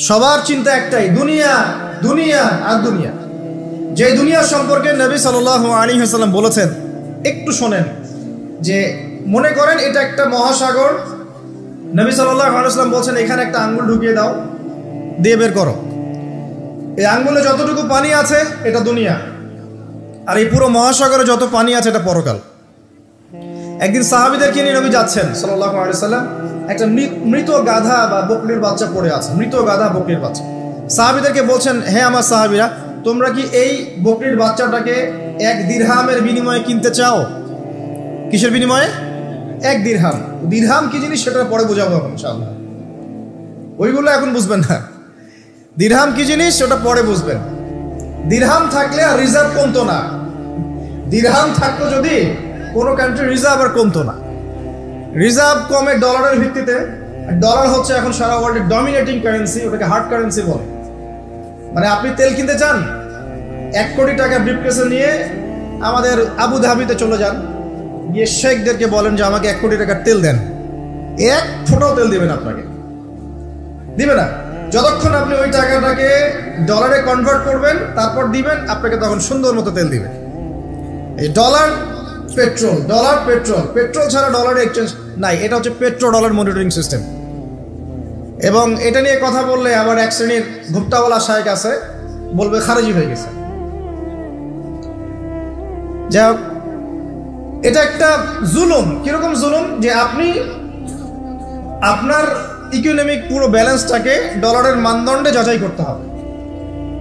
সবার চিন্তা একটাই, দুনিয়া দুনিয়া আর দুনিয়া। যে দুনিয়া সম্পর্কে নবী সাল্লাল্লাহু আলাইহি ওয়াসাল্লাম বলেছেন, একটু শোনেন। যে মনে করেন এটা একটা মহাসাগর, নবী সাল্লাল্লাহু আলাইহি ওয়াসাল্লাম বলছেন এখানে একটা আঙ্গুল ঢুকিয়ে দাও, দিয়ে বের করো। এই আঙ্গুলে যতটুকু পানি আছে এটা দুনিয়া, আর এই পুরো মহাসাগরে যত পানি আছে এটা পরকাল। একদিন সাহাবীদেরকে নিয়ে নবী যাচ্ছেন সাল্লাল্লাহু আলাইহি ওয়াসাল্লাম, একটা মৃত গাধা বা বকরির বাচ্চা পড়ে আছে, মৃত গাধা বকরির বাচ্চা। সাহাবীদেরকে বলছেন, হে আমার সাহাবীরা, তোমরা কি এই বকরির বাচ্চাটাকে 1 দিরহামের বিনিময়ে কিনতে চাও? কিসের বিনিময়ে? 1 দিরহাম। দিরহাম কি জিনিস সেটা পরে বোঝাবো ইনশাআল্লাহ, ওইগুলো এখন বুঝবেন না। দিরহাম কি জিনিস সেটা পরে বুঝবেন। দিরহাম থাকলে আর রিজার্ভ কমতো না। দিরহাম থাকতো যদি কোনো কান্ট্রি, রিজার্ভ আর কমতো না। রিজার্ভ কমে ডলারের ভিত্তিতে। ডলার হচ্ছে এখন সারা ওয়ার্ল্ডের ডমিনেটিং কারেন্সি, ওটাকে হার্ড কারেন্সি বলে। মানে আপনি তেল কিনতে চান, 1 কোটি টাকা ব্রিফকেসে নিয়ে আমাদের আবু ধাবিতে চলে যান, গিয়ে শেখদেরকে বলেন যে আমাকে 1 কোটি টাকার তেল দেন। 1 ফোঁটাও তেল দিবেন আপনাকে, দিবে না। যতক্ষণ আপনি ওই টাকাটাকে ডলারে কনভার্ট করবেন তারপর দিবেন, আপনাকে তখন সুন্দর মতো তেল দিবে। এই dollar petrol, dollar petrol, petrol ছাড়া ডলারের এক্সচেঞ্জ নাই। এটা হচ্ছে পেট্রো ডলার মনিটরিং সিস্টেম। এবং এটা নিয়ে কথা বললে আবার এক শ্রেণীর গুপ্তাওয়ালা শায়েখ আছে, বলবে খারেজি হয়ে গেছে। যাই হোক, এটা একটা জুলুম। কিরকম জুলুম? যে আপনি আপনার ইকোনমিক পুরো ব্যালেন্সটাকে ডলারের মানদণ্ডে যাচাই করতে হবে।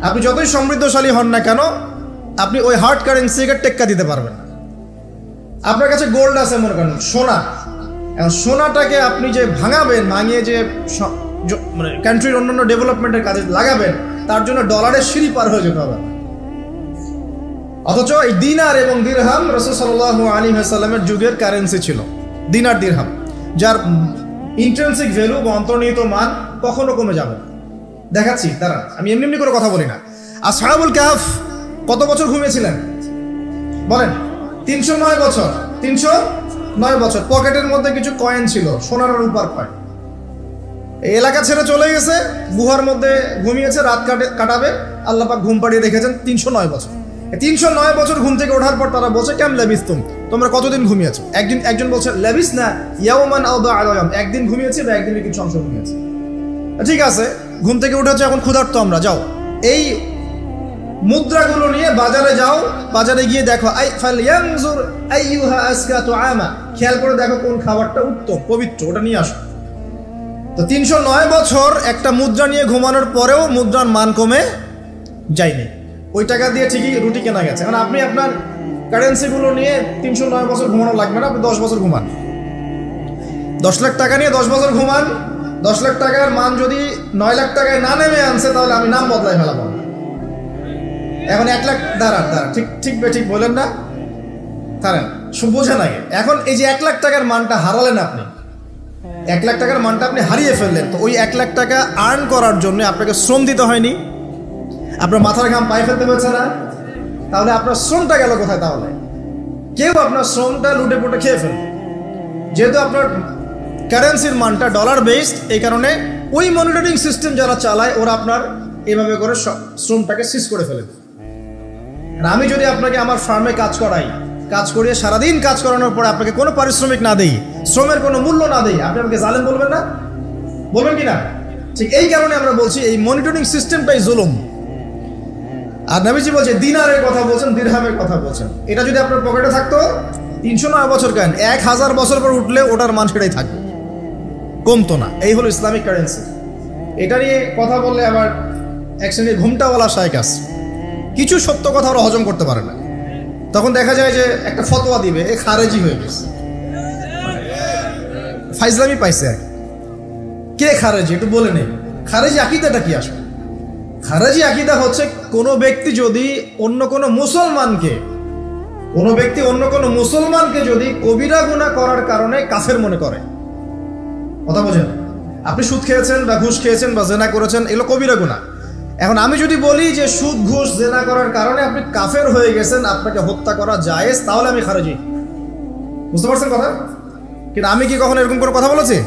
আপনি যতই সমৃদ্ধশালী হন না কেন, আপনি ওই হার্ড কারেন্সিকে টেক্কা দিতে পারবেন না। আপনার কাছে গোল্ড আছে, মনে করেন সোনা, এখন সোনাটাকে আপনি যে ভাঙাবেন, ভাঙিয়ে যে মানে কান্ট্রির অন্যান্য ডেভেলপমেন্টের কাজে লাগাবেন, তার জন্য ডলারের সিঁড়ি পার হয়ে যেতে হবে। অথচ এই দিনার এবং দিরহাম রাসূল সাল্লাল্লাহু আলাইহি ওয়াসাল্লামের যুগের কারেন্সি ছিল, দিনার দিরহাম, যার ইন্ট্রিনসিক ভ্যালু বা অন্তর্নিহিত মান কখনো কমে যাবে না। দেখাচ্ছি, দাঁড়ান, আমি এমনি এমনি করে কথা বলি না। আসহাবুল কাহফ কত বছর ঘুমিয়েছিলেন বলেন? 309 বছর। 309 বছর। পকেটের মধ্যে কিছু কয়েন ছিল, সোনার আর রূপার কয়েন। এই এলাকা ছেড়ে চলে গেছে, গুহার মধ্যে ঘুমিয়েছে, রাত কাটাবে। আল্লাহ পাক ঘুম পাড়িয়ে রেখেছেন 309 বছর। 309 বছর ঘুম থেকে ওঠার পর তারা বলছে, কেম লাবিস্তুম, তোমরা কতদিন ঘুমিয়েছো? একজন বলছে লাবিস না ইয়াওমান আও বা'দা ইয়াওম, একদিন ঘুমিয়েছি বা একদিনের কিছু অংশ ঘুমিয়েছি। ঠিক আছে, ঘুম থেকে উঠেছে, এখন ক্ষুধার্ত আমরা, যাও এই মুদ্রাগুলো নিয়ে বাজারে যাও, বাজারে গিয়ে দেখো ফালয়ানজুর আইয়ুহা আসকা তুআমা, খেয়াল করে দেখো কোন খাবারটা উত্তম পবিত্র, ওটা নিয়ে আসো। তো 309 বছর একটা মুদ্রা নিয়ে ঘুমানোর পরেও মুদ্রার মান কমে যায়নি। ওই টাকা দিয়ে ঠিকই রুটি কেনা গেছে। মানে আপনি আপনার কারেন্সিগুলো নিয়ে 309 বছর ঘুমানো লাগবে না, আপনি 10 বছর ঘুমান। 10 লাখ টাকা নিয়ে 10 বছর ঘুমান। 10 লাখ টাকার মান যদি 9 লাখ টাকায় না নেমে আনছে, তাহলে আমি নাম বদলাই ফেলাবো। এখন 1 লাখ, দাঁড়ান, ঠিক বলেন না, দাঁড়ান, বোঝেন আগে। এখন এই যে 1 লাখ টাকার মানটা হারালেন আপনি, 1 লাখ টাকার মানটা আপনি হারিয়ে ফেললেন। তো ওই 1 লাখ টাকা আর্ন করার জন্য আপনাকে শ্রম দিতে হয়নি, আপনার মাথার ঘাম পায়ে ফেলতে হয়েছে না? তাহলে আপনার শ্রমটা গেল কোথায়? তাহলে কেউ আপনার শ্রমটা লুটে পুটে খেয়ে ফেলবে। যেহেতু আপনার কারেন্সির মানটা ডলার বেসড, এই কারণে ওই মনিটরিং সিস্টেম যারা চালায় ওরা আপনার এইভাবে করে শ্রমটাকে সিজ করে ফেলে। আমি যদি আপনাকে আমার ফার্মে কাজ করিয়ে সারাদিন কাজ করানোর পরে আপনাকে কোনো পারিশ্রমিক না দেই, শ্রমের কোনো মূল্য না দেই, আপনি আমাকে জালেম বলবেন না? বলবেন কি না? ঠিক এই কারণে আমরা বলছি এই মনিটরিং সিস্টেমটাই জুলুম। আর নবীজি বলছে, দিনারের কথা বলছেন, দিরহামের কথা বলছেন। এটা যদি আপনার পকেটে থাকতো 309 বছর কেন, 1000 বছর পর উঠলে ওটার মান সেটাই থাকবে, কমতো না। এই হলো ইসলামিক কারেন্সি। এটা নিয়ে কথা বললে আবার এক শ্রেণীর ঘুমটাওয়ালা শায়েখ আছে, কিছু সত্য কথা ওরা হজম করতে পারে না। তখন দেখা যায় যে একটা ফতোয়া দিবে, এ খারেজি হয়ে গেছে, ফাইজলামি পাইছে। কে খারেজি একটু বলে নেই। খারেজি আকীদাটা কি আসলে? খারেজি আকীদা হচ্ছে কোনো ব্যক্তি যদি অন্য কোনো মুসলমানকে যদি কবিরা গুনাহ করার কারণে কাফের মনে করে। কথা বোঝেন? আপনি সুদ খেয়েছেন বা ঘুষ খেয়েছেন বা জেনা করেছেন, এগুলো কবিরা গুনাহ। এখন আমি যদি বলি যে সুদ ঘুষ জেনা করার কারণে আপনি কাফের হয়ে গেছেন, আপনাকে হত্যা করা জায়েজ, তাহলে আমি খারেজি। বুঝতে পারছেন কথা? কিন্তু আমি কি কখনো এরকম করে কথা বলেছি?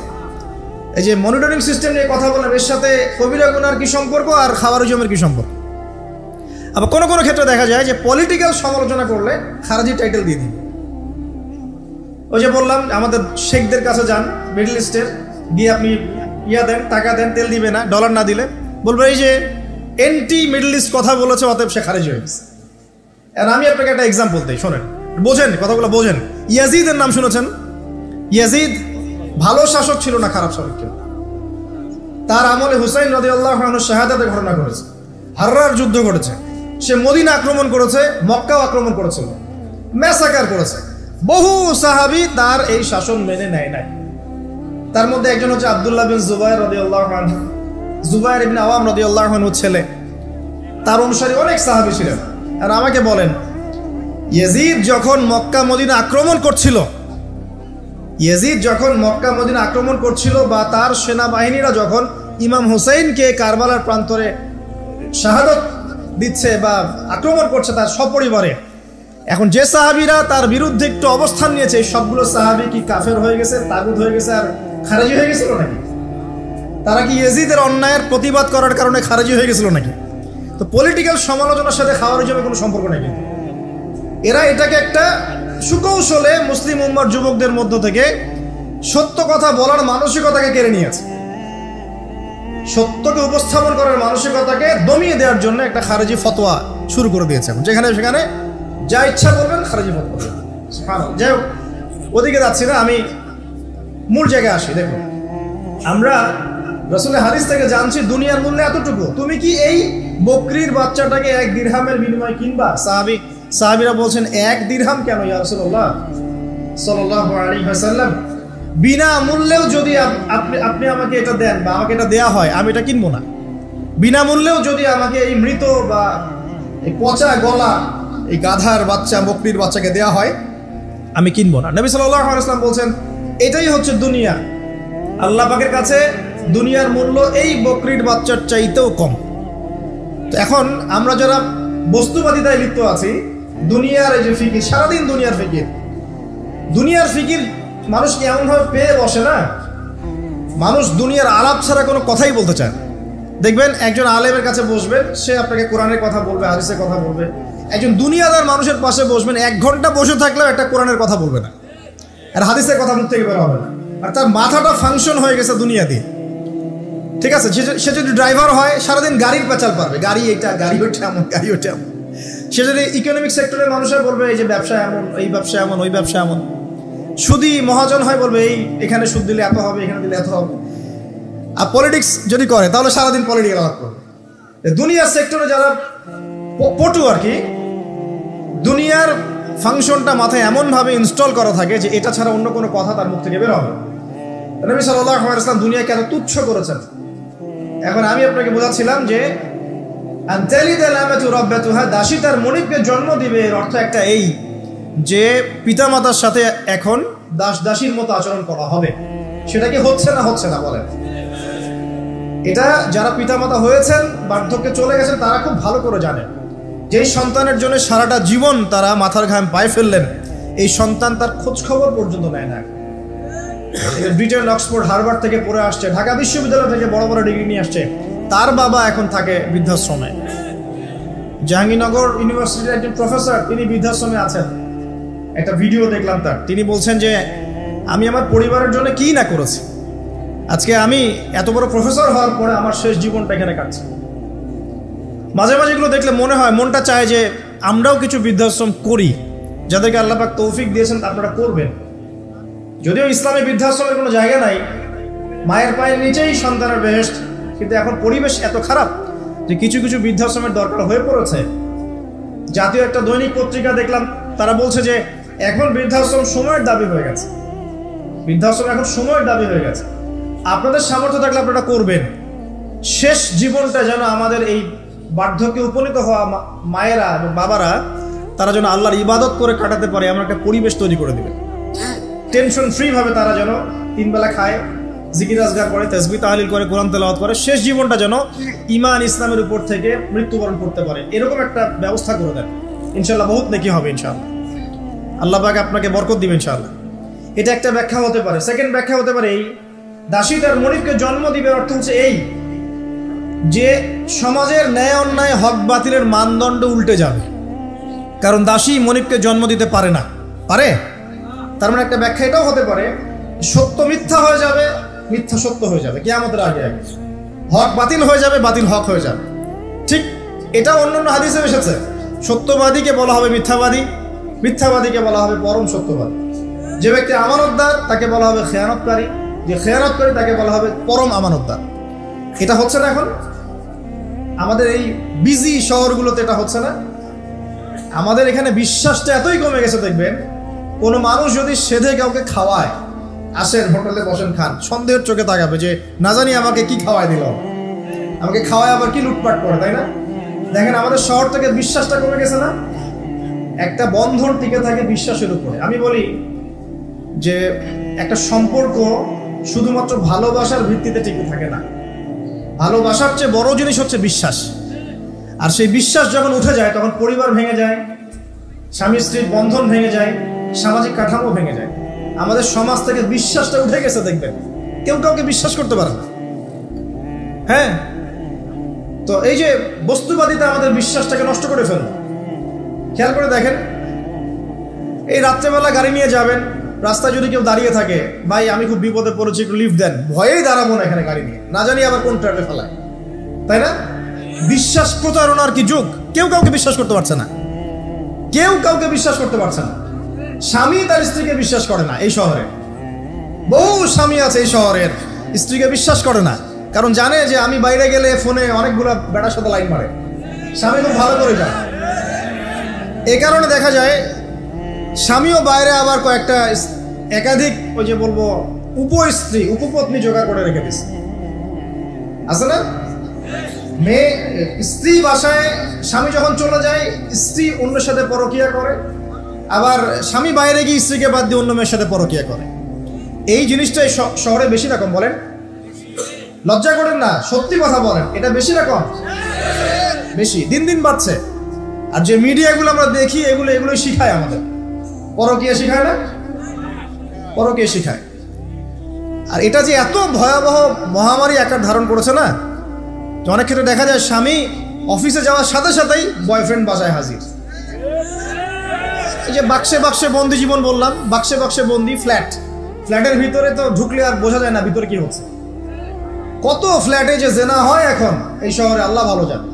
এই যে মনিটরিং সিস্টেম নিয়ে কথা বললাম, এর সাথে কবিরা গুনার কি সম্পর্ক আর খাওয়ারিজমের কি সম্পর্ক? আবার কোনো কোনো ক্ষেত্রে দেখা যায় যে পলিটিক্যাল সমালোচনা করলে খারাজি টাইটেল দিয়ে দিন। ওই যে বললাম আমাদের শেখদের কাছে যান মিডল ইস্টের, গিয়ে আপনি দেন, টাকা দেন, তেল দিবে না, ডলার না দিলে বলবো এই যে এন্টি মিডল ইস্ট কথা বলেছে, অতএব সে খারিজ হয়ে গেছে। আর আমি আপনাকে একটা এক্সাম্পল দিই, শোনেন, বোঝেন কথাগুলো বোঝেন। ইয়াজিদের নাম শুনেছেন? ইয়াজিদ ভালো শাসক ছিল না, খারাপ শাসক ছিল। তার আমলে হুসাইন রাদিয়াল্লাহু আনহু শাহাদাতের ঘটনা ঘটেছে, হাররার যুদ্ধ ঘটেছে, সে মদিনা আক্রমণ করেছে, মক্কাও আক্রমণ করেছিল, ম্যাসাকার করেছে। বহু সাহাবী তার এই শাসন মেনে নেয় নাই। তার মধ্যে একজন হচ্ছে আব্দুল্লাহ বিন জুবাইর রাদিয়াল্লাহু আনহু, জুবাইর ইবনে আওয়াম রাদিয়াল্লাহু আনহুর ছেলে। তার অনুসারী অনেক সাহাবী ছিলেন। আর আমাকে বলেন, ইয়াজিদ যখন মক্কা মদিনা আক্রমণ করছিল, বা তার সেনাবাহিনীরা যখন ইমাম হুসাইনকে কারবালার প্রান্তরে শাহাদত দিচ্ছে বা আক্রমণ করছে তার সপরিবারে, এখন যে সাহাবীরা তার বিরুদ্ধে একটু অবস্থান নিয়েছে, এই সবগুলো সাহাবী কি কাফের হয়ে গেছে, তাগুত হয়ে গেছে আর খারেজি হয়ে গেছিল নাকি? তারা কি ইয়াজিদের অন্যায়ের প্রতিবাদ করার কারণে খারেজি হয়ে গেছিল নাকি? তো পলিটিক্যাল সমালোচনার সাথে খাওয়ারিজমের কোনো সম্পর্ক নেই। কিন্তু এরা এটাকে একটা সুকৌশলে মুসলিম উম্মার যুবকদের মধ্য থেকে সত্য কথা বলার মানসিকতাকে কেড়ে নিয়েছে, সত্যকে উপস্থাপন করার মানসিকতাকে দমিয়ে দেওয়ার জন্য একটা খারেজি ফতোয়া শুরু করে দিয়েছে। যেখানে সেখানে যা ইচ্ছা বলবেন খারেজি ফতোয়া। যাই হোক, ওদিকে যাচ্ছি না, আমি মূল জায়গায় আসি। দেখুন, আমরা রাসূলের হাদিস থেকে জানছি দুনিয়ার মূল্য এতটুকু, তুমি কি এই বকরির বাচ্চাটাকে 1 দিরহামের বিনিময়ে কিনবা? সাহাবীরা বলছেন 1 দিরহাম কেন ইয়া রাসূলুল্লাহ সাল্লাল্লাহু আলাইহি ওয়াসাল্লাম, বিনা মূল্যেও যদি আপনি আমাকে এটা দেন বা আমাকে এটা দেয়া হয়, আমি এটা কিনবো না। বিনা মূল্যেও যদি আমাকে এই মৃত বা এই পচা গলা এই গাধার বাচ্চা, বকরির বাচ্চাকে দেয়া হয়, আমি কিনবো না। নবী সাল্লাল্লাহু আলাইহি ওয়াসাল্লাম বলছেন এটাই হচ্ছে দুনিয়া। আল্লাহ পাকের কাছে দুনিয়ার মূল্য এই বকরির বাচ্চার চাইতেও কম। তো এখন আমরা যারা বস্তুবাদিতায় লিপ্ত আছি, দুনিয়ার এই যে ফিকির, সারাদিন দুনিয়ার ফিকির মানুষকে এমনভাবে পেয়ে বসে না, মানুষ দুনিয়ার আলাপ ছাড়া কোনো কথাই বলতে চায়। দেখবেন একজন আলেমের কাছে বসবেন, সে আপনাকে কোরআনের কথা বলবে, হাদিসের কথা বলবে। একজন দুনিয়াদার মানুষের পাশে বসবেন, 1 ঘন্টা বসে থাকলেও একটা কোরআনের কথা বলবে না, আর হাদিসের কথা মুখ থেকে বের হবে না। আর তার মাথাটা ফাংশন হয়ে গেছে দুনিয়া দিয়ে, ঠিক আছে? সে যদি ড্রাইভার হয়, সারাদিন গাড়ির পেঁচাল পারবে, গাড়ি এটা, গাড়ি ওইটা এমন, গাড়ি ওইটা এমন। সে যদি ইকোনমিক সেক্টরের মানুষের বলবে এই যে ব্যবসা এমন, এই ব্যবসা এমন, ওই ব্যবসা এমন। সুদী মহাজন হয়, বলবে এই এখানে সুদ দিলে এত হবে, এখানে দিলে এত হবে। আর পলিটিক্স যদি করে তাহলে সারাদিন পলিটিক্যাল আলাপ করবে। দুনিয়ার সেক্টরে যারা পটু আর কি, দুনিয়ার ফাংশনটা মাথায় এমনভাবে ইনস্টল করা থাকে যে এটা ছাড়া অন্য কোনো কথা তার মুখ থেকে বের হবে। নবী সাল্লাল্লাহু আলাইহি ওয়াসাল্লাম দুনিয়াকে এত তুচ্ছ করেছেন। এখন আমি আপনাকে বোঝাচ্ছিলাম যে দাসী তার মনিবকে জন্ম দিবে, এর অর্থ একটা এই যে পিতামাতার সাথে এখন দাসীর মতো আচরণ করা হবে। সেটা কি হচ্ছে না বলেন? এটা যারা পিতামাতা হয়েছেন, বার্ধক্যে চলে গেছেন, তারা খুব ভালো করে জানেন যেই সন্তানের জন্য সারাটা জীবন তারা মাথার ঘাম পায়ে ফেললেন, এই সন্তান তার খোঁজ খবর পর্যন্ত নেয় না। ব্রিটেন, অক্সফোর্ড, হার্ভার্ড থেকে পড়ে আসছে, ঢাকা বিশ্ববিদ্যালয় থেকে বড় বড় ডিগ্রি নিয়ে আসছে, তার বাবা এখন থাকে বৃদ্ধাশ্রমে। জাহাঙ্গীরনগর ইউনিভার্সিটির একজন প্রফেসর, তিনি বৃদ্ধাশ্রমে আছেন। একটা ভিডিও দেখলাম তার, তিনি বলছেন যে আমি আমার পরিবারের জন্য কি না করেছি, আজকে আমি এত বড় প্রফেসর হওয়ার পরে আমার শেষ জীবনটা এখানে কাটছে। মাঝে মাঝে এগুলো দেখলে মনে হয়, মনটা চায় যে আমরাও কিছু বৃদ্ধাশ্রম করি। যাদেরকে আল্লাহ পাক তৌফিক দিয়েছেন আপনারা করবেন। যদিও ইসলামে বৃদ্ধাশ্রমের কোনো জায়গা নাই, মায়ের পায়ের নিচেই সন্তানের বেহেশত, কিন্তু এখন পরিবেশ এত খারাপ যে কিছু কিছু বৃদ্ধাশ্রমের দরকার হয়ে পড়েছে। জাতীয় একটা দৈনিক পত্রিকা দেখলাম, তারা বলছে যে এখন বৃদ্ধাশ্রম সময়ের দাবি হয়ে গেছে, বৃদ্ধাশ্রম এখন সময়ের দাবি হয়ে গেছে। আপনাদের সামর্থ্য থাকলে আপনারা করবেন। শেষ জীবনটা যেন আমাদের এই বার্ধক্যে উপনীত হওয়া মায়েরা এবং বাবারা, তারা যেন আল্লাহর ইবাদত করে কাটাতে পারে এমন একটা পরিবেশ তৈরি করে দেবেন। টেনশন ফ্রি ভাবে তারা যেন 3 বেলা খায়, জিকির আজগার করে, তাসবিহ তাহলিল করে, কোরআন তেলাওয়াত করে, শেষ জীবনটা যেন ঈমান ইসলামের উপর থেকে মৃত্যুবরণ করতে পারে, এরকম একটা ব্যবস্থা করে দেন। ইনশাআল্লাহ বহুত নেকি হবে ইনশাআল্লাহ। আল্লাহ পাক আপনাকে বরকত দিবেন ইনশাআল্লাহ। এটা একটা ব্যাখ্যা হতে পারে। সেকেন্ড ব্যাখ্যা হতে পারে এই, দাসী তার মনিবকে জন্ম দিবে অর্থ হচ্ছে এই যে সমাজের ন্যায় অন্যায় হক বাতিলের মানদণ্ড উল্টে যাবে, কারণ দাসী মনিবকে জন্ম দিতে পারে না। পারে? তার মানে একটা ব্যাখ্যা এটাও হতে পারে, সত্য মিথ্যা হয়ে যাবে, মিথ্যা সত্য হয়ে যাবে কিয়ামতের আগে আগে, হক বাতিল হয়ে যাবে, বাতিল হক হয়ে যাবে। ঠিক এটা অন্যান্য হাদিসে এসেছে, সত্যবাদীকে বলা হবে মিথ্যাবাদী, মিথ্যাবাদীকে বলা হবে পরম সত্যবাদী। যে ব্যক্তি আমানতদার তাকে বলা হবে খেয়ানতকারী, যে খেয়ানতকারী তাকে বলা হবে পরম আমানতদার। এটা হচ্ছে না এখন আমাদের এই বিজি শহরগুলোতে, এটা হচ্ছে না। আমাদের এখানে বিশ্বাসটা এতই কমে গেছে, দেখবেন কোনো মানুষ যদি সেধে কাউকে খাওয়ায়, আসেন হোটেলে বসেন খান, সন্দেহের চোখে তাকাবে যে না জানি আমাকে কি খাওয়াই দিল, আমাকে খাওয়ায় আবার কি লুটপাট করে, তাই না? দেখেন আমাদের শহর থেকে বিশ্বাসটা কমে গেছে না। একটা বন্ধন টিকে থাকে বিশ্বাসের উপরে। আমি বলি যে একটা সম্পর্ক শুধুমাত্র ভালোবাসার ভিত্তিতে টিকে থাকে না, ভালোবাসার চেয়ে বড় জিনিস হচ্ছে বিশ্বাস। আর সেই বিশ্বাস যখন উঠে যায় তখন পরিবার ভেঙে যায়, স্বামী স্ত্রীর বন্ধন ভেঙে যায়, সামাজিক কাঠামো ভেঙে যায়। আমাদের সমাজ থেকে বিশ্বাসটা উঠে গেছে, দেখবেন কেউ কাউকে বিশ্বাস করতে পারে না। হ্যাঁ, তো এই যে বস্তুবাদিতা আমাদের বিশ্বাসটাকে নষ্ট করে ফেলল। খেয়াল করে দেখেন, এই রাত্রেবেলা গাড়ি নিয়ে যাবেন, রাস্তায় যদি কেউ দাঁড়িয়ে থাকে, ভাই আমি খুব বিপদে পড়েছি একটু লিফট দেন, ভয়েই দাঁড়াবো না এখানে গাড়ি নিয়ে, না জানি আবার কোন ট্র্যাপে ফেলায়, তাই না? বিশ্বাস প্রতারণার কি যুগ, কেউ কাউকে বিশ্বাস করতে পারছে না, কেউ কাউকে বিশ্বাস করতে পারছে না। স্বামী তার স্ত্রীকে বিশ্বাস করে না। এই শহরে বহু স্বামী আছে এই শহরের, স্ত্রীকে বিশ্বাস করে না, কারণ জানে যে আমি বাইরে গেলে ফোনে অনেকগুলো বেটার সাথে লাইন মারে, স্বামী খুব ভালো করে যায়। এই কারণে দেখা যায় স্বামীও বাইরে আবার কয়েকটা একাধিক ওই যে বলবো উপস্ত্রী উপপত্নী জোগাড় করে রেখে দিচ্ছে, আছে না? মেয়ে স্ত্রী বাসায়, স্বামী যখন চলে যায় স্ত্রী অন্যের সাথে পরকিয়া করে, আবার স্বামী বাইরে গিয়ে স্ত্রীকে বাদ দিয়ে অন্য মেয়ের সাথে পরকিয়া করে। এই জিনিসটাই শহরে বেশি রকম। বলেন, লজ্জা করেন না, সত্যি কথা বলেন, এটা বেশি রকম, বেশি দিন দিন বাড়ছে। আর যে মিডিয়াগুলো আমরা দেখি এগুলোই শিখায় আমাদের, পরকীয়া শিখায় না, পরকীয়া শিখায়। আর এটা যে এত ভয়াবহ মহামারী আকার ধারণ করেছে না, যে অনেক ক্ষেত্রে দেখা যায় স্বামী অফিসে যাওয়ার সাথে সাথেই বয়ফ্রেন্ড বাসায় হাজির। এই যে বাক্সে বাক্সে বন্দি জীবন বললাম, বাক্সে বাক্সে বন্দি ফ্ল্যাটের ভিতরে তো ঢুকলে আর বোঝা যায় না ভিতরে কি হচ্ছে। কত ফ্ল্যাটে যে জেনা হয় এখন এই শহরে, আল্লাহ ভালো জানে।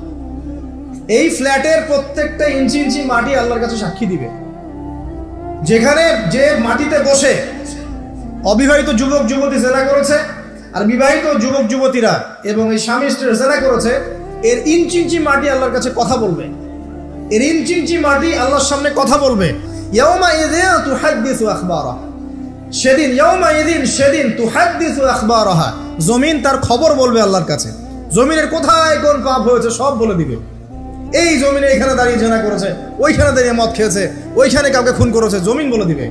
এই ফ্ল্যাটের প্রত্যেকটা ইঞ্চি ইঞ্চি মাটি আল্লাহর কাছে সাক্ষী দিবে। যেখানে যে মাটিতে বসে অবিবাহিত যুবক যুবতী জেনা করেছে আর বিবাহিত যুবক যুবতীরা এবং এই স্বামী স্ত্রী জেনা করেছে, এর ইঞ্চি ইঞ্চি মাটি আল্লাহর কাছে কথা বলবে, এর ইঞ্চি ইঞ্চি মাটি আল্লাহর সামনে কথা বলবে। ইয়াউমা ইযিন তুহাদ্দিসু আখবারাহা, সেদিন ইয়াউমা ইযিন, সেদিন তুহাদ্দিসু আখবারাহা, জমিন তার খবর বলবে আল্লাহর কাছে। জমিনের কোথায় কোন পাপ হয়েছে সব বলে দিবে। এই জমিনে এখানে দাঁড়িয়ে জেনা করেছে, ওইখানে দাঁড়িয়ে মদ খেয়েছে, ওইখানে কাউকে খুন করেছে, জমিন বলে দিবে।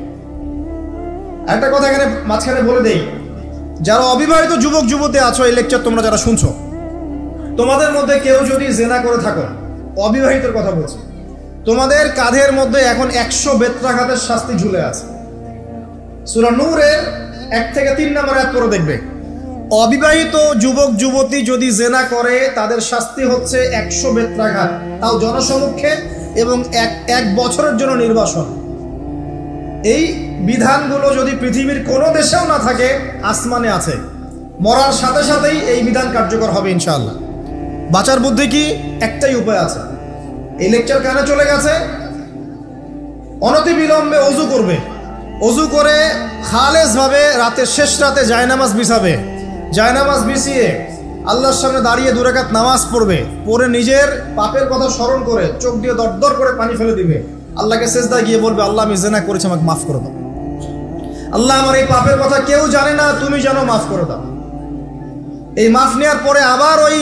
একটা কথা এখানে মাঝখানে বলে দেই, যারা অবিবাহিত যুবক যুবতী আছো, এই লেকচার তোমরা যারা শুনছো, তোমাদের মধ্যে কেউ যদি জেনা করে থাকো, অবিবাহিতের কথা বলছি, তোমাদের কাঁধের মধ্যে এখন 100 বেত্রাঘাতের শাস্তি ঝুলে আছে। সূরা নূরের 1 থেকে 3 নম্বর আয়াত পড়ে দেখবে, অবিবাহিত যুবক যুবতী যদি জেনা করে তাদের শাস্তি হচ্ছে 100 বেত্রাঘাত, তাও জনসমক্ষে, এবং এক বছরের জন্য নির্বাসন। এই বিধানগুলো যদি পৃথিবীর কোনো দেশেও না থাকে, আসমানে আছে। মরার সাথে সাথেই এই বিধান কার্যকর হবে ইনশাআল্লাহ। বাঁচার বুদ্ধি কি? একটাই উপায় আছে। এই লেকচার কেন চলে গেছে? অনতিবিলম্বে অজু করবে, অজু করে খালেস ভাবে রাতের শেষ রাতে জায়নামাজ বিছাবে, জায়নামাজ বিছিয়ে আল্লাহর সামনে দাঁড়িয়ে 2 রাকাত নামাজ পড়বে, পড়ে নিজের পাপের কথা স্মরণ করে চোখ দিয়ে দরদর করে পানি ফেলে দিবে, আল্লাহকে সেজদায় গিয়ে বলবে, আল্লাহ আমি জেনা করেছি, আমাকে মাফ করে দাও। আল্লাহ আমার এই পাপের কথা কেউ জানে না, তুমি জানো, মাফ করে দাও। এই মাফ নেওয়ার পরে আবার ওই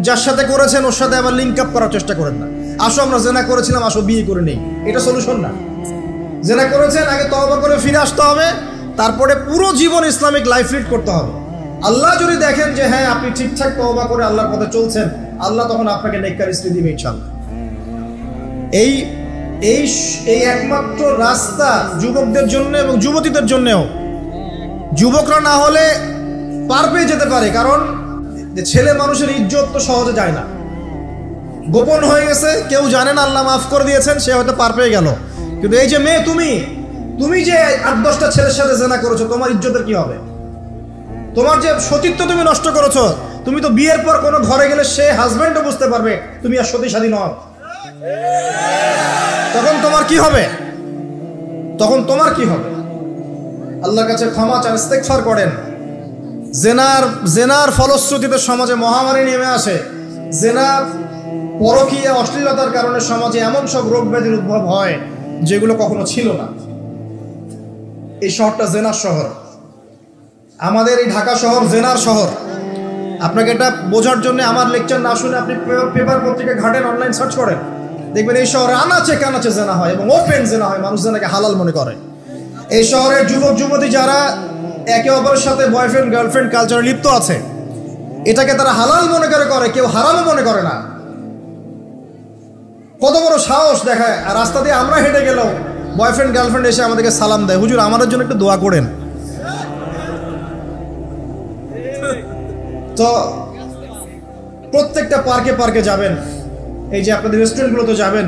যার সাথে করেছেন ওর সাথে আবার লিঙ্ক আপ করার চেষ্টা করেন না। আসো আমরা জেনা করেছিলাম, আসো বিয়ে করে নেই, এটা সলিউশন না। জেনা করেছেন, আগে তওবা করে ফিরে আসতে হবে, তারপরে পুরো জীবন ইসলামিক লাইফ লিড করতে হবে। আল্লাহ যদি দেখেন যে হ্যাঁ আপনি ঠিকঠাক তওবা করে আল্লাহর পথে চলছেন, আল্লাহ তখন আপনাকে নেককার স্ত্রী দিবে ইনশাআল্লাহ। এই একমাত্র রাস্তা যুবকদের জন্য এবং যুবতীদের জন্যও। যুবকরা না হলে পার পেয়ে যেতে পারে, কারণ ছেলে মানুষের ইজ্জত তো সহজে যায় না, গোপন হয়ে গেছে, কেউ জানে না, আল্লাহ মাফ করে দিয়েছেন, সে হয়তো পার পেয়ে গেল। কিন্তু এই যে মেয়ে, তুমি যে 8-10টা ছেলের সাথে জেনা করেছো, তোমার ইজ্জতের কি হবে? তোমার যে সতীত্ব তুমি নষ্ট করেছো, তুমি তো বিয়ের পর কোনো ঘরে গেলে সে হাজবেন্ডও বুঝতে পারবে তুমি আর সতী সাধী নও। তখন তোমার কি হবে? আল্লাহর কাছে ক্ষমা চান, ইস্তেগফার করেন। জেনার ফলশ্রুতিতে সমাজে মহামারী নেমে আসে। জেনা, পরকীয়া, অশ্লীলতার কারণে সমাজে এমন সব রোগ ব্যাধির উদ্ভব হয় যেগুলো কখনো ছিল না। এই শহরটা জেনার শহর, আমাদের এই ঢাকা শহর জেনার শহর। আপনাকে এটা বোঝার জন্য আমার লেকচার না শুনে আপনি পেপার পত্রিকা ঘাটেন, অনলাইন সার্চ করেন, দেখবেন এই শহরে আনাচে কানাচে জেনা হয় এবং ওপেন জেনা হয়, মানুষ জেনাকে হালাল মনে করে। এই শহরের যুবক যুবতী যারা একে অপরের সাথে বয়ফ্রেন্ড গার্লফ্রেন্ড কালচারে লিপ্ত আছে, এটাকে তারা হালাল মনে করে, কেউ হারামও মনে করে না। কত বড় সাহস দেখায়। আর রাস্তা দিয়ে আমরা হেঁটে গেলেও বয়ফ্রেন্ড গার্লফ্রেন্ড এসে আমাদেরকে সালাম দেয়, হুজুর আমাদের জন্য একটু দোয়া করেন। তো প্রত্যেকটা পার্কে যাবেন, এই যে আপনাদের রেস্টুরেন্টগুলোতে যাবেন,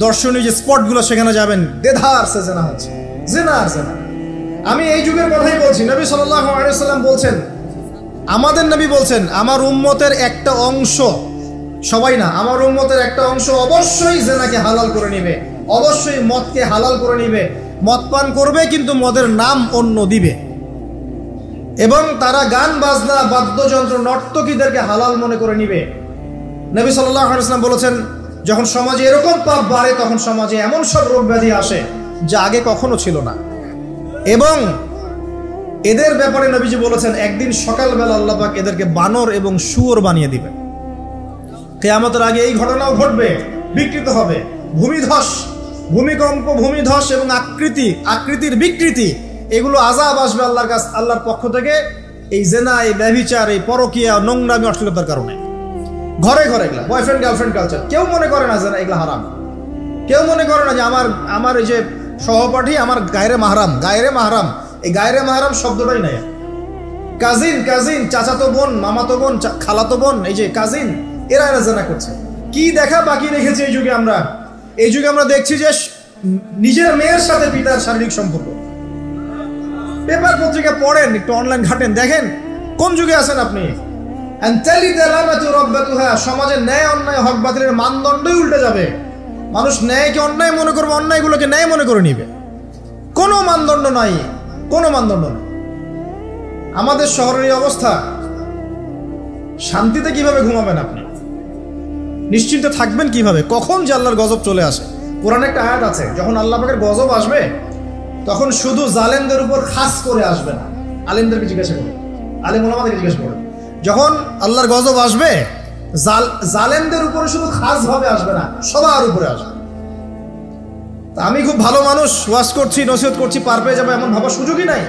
দর্শনীয় যে স্পটগুলো সেখানে যাবেন, দেধার সে জেনা হচ্ছে, জেনা। আমি এই যুগের কথাই বলছি। নবী সাল্লাল্লাহু আলাইহি ওয়াসাল্লাম বলছেন, আমাদের নবী বলছেন, আমার উম্মতের একটা অংশ, সবাই না, আমার উম্মতের একটা অংশ অবশ্যই জেনাকে হালাল করে নিবে, অবশ্যই মদকে হালাল করে নিবে, মদ পান করবে কিন্তু মদের নাম অন্য দিবে, এবং তারা গান বাজনা বাদ্যযন্ত্র নর্তকীদেরকে হালাল মনে করে নিবে। নবী সাল্লাল্লাহু আলাইহি ওয়াসাল্লাম বলেছেন, যখন সমাজে এরকম পাপ বাড়ে তখন সমাজে এমন সব রোগ ব্যাধি আসে যা আগে কখনো ছিল না। এবং এদের ব্যাপারে নবীজি বলেছেন, একদিন সকালবেলা আল্লাহ পাক এদেরকে বানর এবং শুয়োর বানিয়ে দিবেন। কিয়ামতের আগে এই ঘটনাও ঘটবে, বিকৃত হবে, ভূমিকম্প, ভূমিধস এবং আকৃতির বিকৃতি, এগুলো আযাব আসবে আল্লাহর পক্ষ থেকে। এই জেনা, এই ব্যভিচার, এই পরকীয়া, নোংরামি, অশ্লীলতার কারণে ঘরে এগুলা বয়ফ্রেন্ড গার্লফ্রেন্ড কালচার। কেউ মনে করে না যে এগুলা হারাম, কেউ মনে করে না যে আমার এই যে সহপাঠী আমার গায়রে মাহরাম, এই গায়রে মাহরাম শব্দটাই নাই। কাজিন, চাচাতো বোন, মামাতো বোন, খালাতো বোন, এই যে কাজিন, এরা জেনা করছে। কি দেখা বাকি রেখেছে এই যুগে আমরা দেখছি যে নিজের মেয়ের সাথে পিতার শারীরিক সম্পর্ক। পেপার পত্রিকা পড়েন, একটু অনলাইন ঘাটেন, দেখেন কোন যুগে আছেন আপনি। সমাজে ন্যায় অন্যায় হক বাতিলের মানদণ্ডই উল্টে যাবে। মানুষ ন্যায়কে অন্যায় মনে করবে, অন্যায়গুলোকে ন্যায় মনে করে নিবে। কোনো মানদণ্ড নাই। আমাদের শহরের এই অবস্থা, শান্তিতে কিভাবে ঘুমাবেন আপনি? নিশ্চিন্তে থাকবেন কিভাবে? কখন যে আল্লাহর গজব চলে আসে। কোরআনে একটা আয়াত আছে, যখন আল্লাহ পাকের গজব আসবে তখন শুধু জালেমদের উপর খাস করে আসবে না। আলেমদেরকে জিজ্ঞাসা করবে, আলেম ওলামাদেরকে জিজ্ঞাসা করবে, যখন আল্লাহর গজব আসবে জালেমদের উপরে শুধু খাস ভাবে আসবে না, সবার উপরে আসবে। তা আমি খুব ভালো মানুষ, ওয়াজ করছি, নসিহত করছি, পার পেয়ে যাবে এমন ভাবার সুযোগই নাই।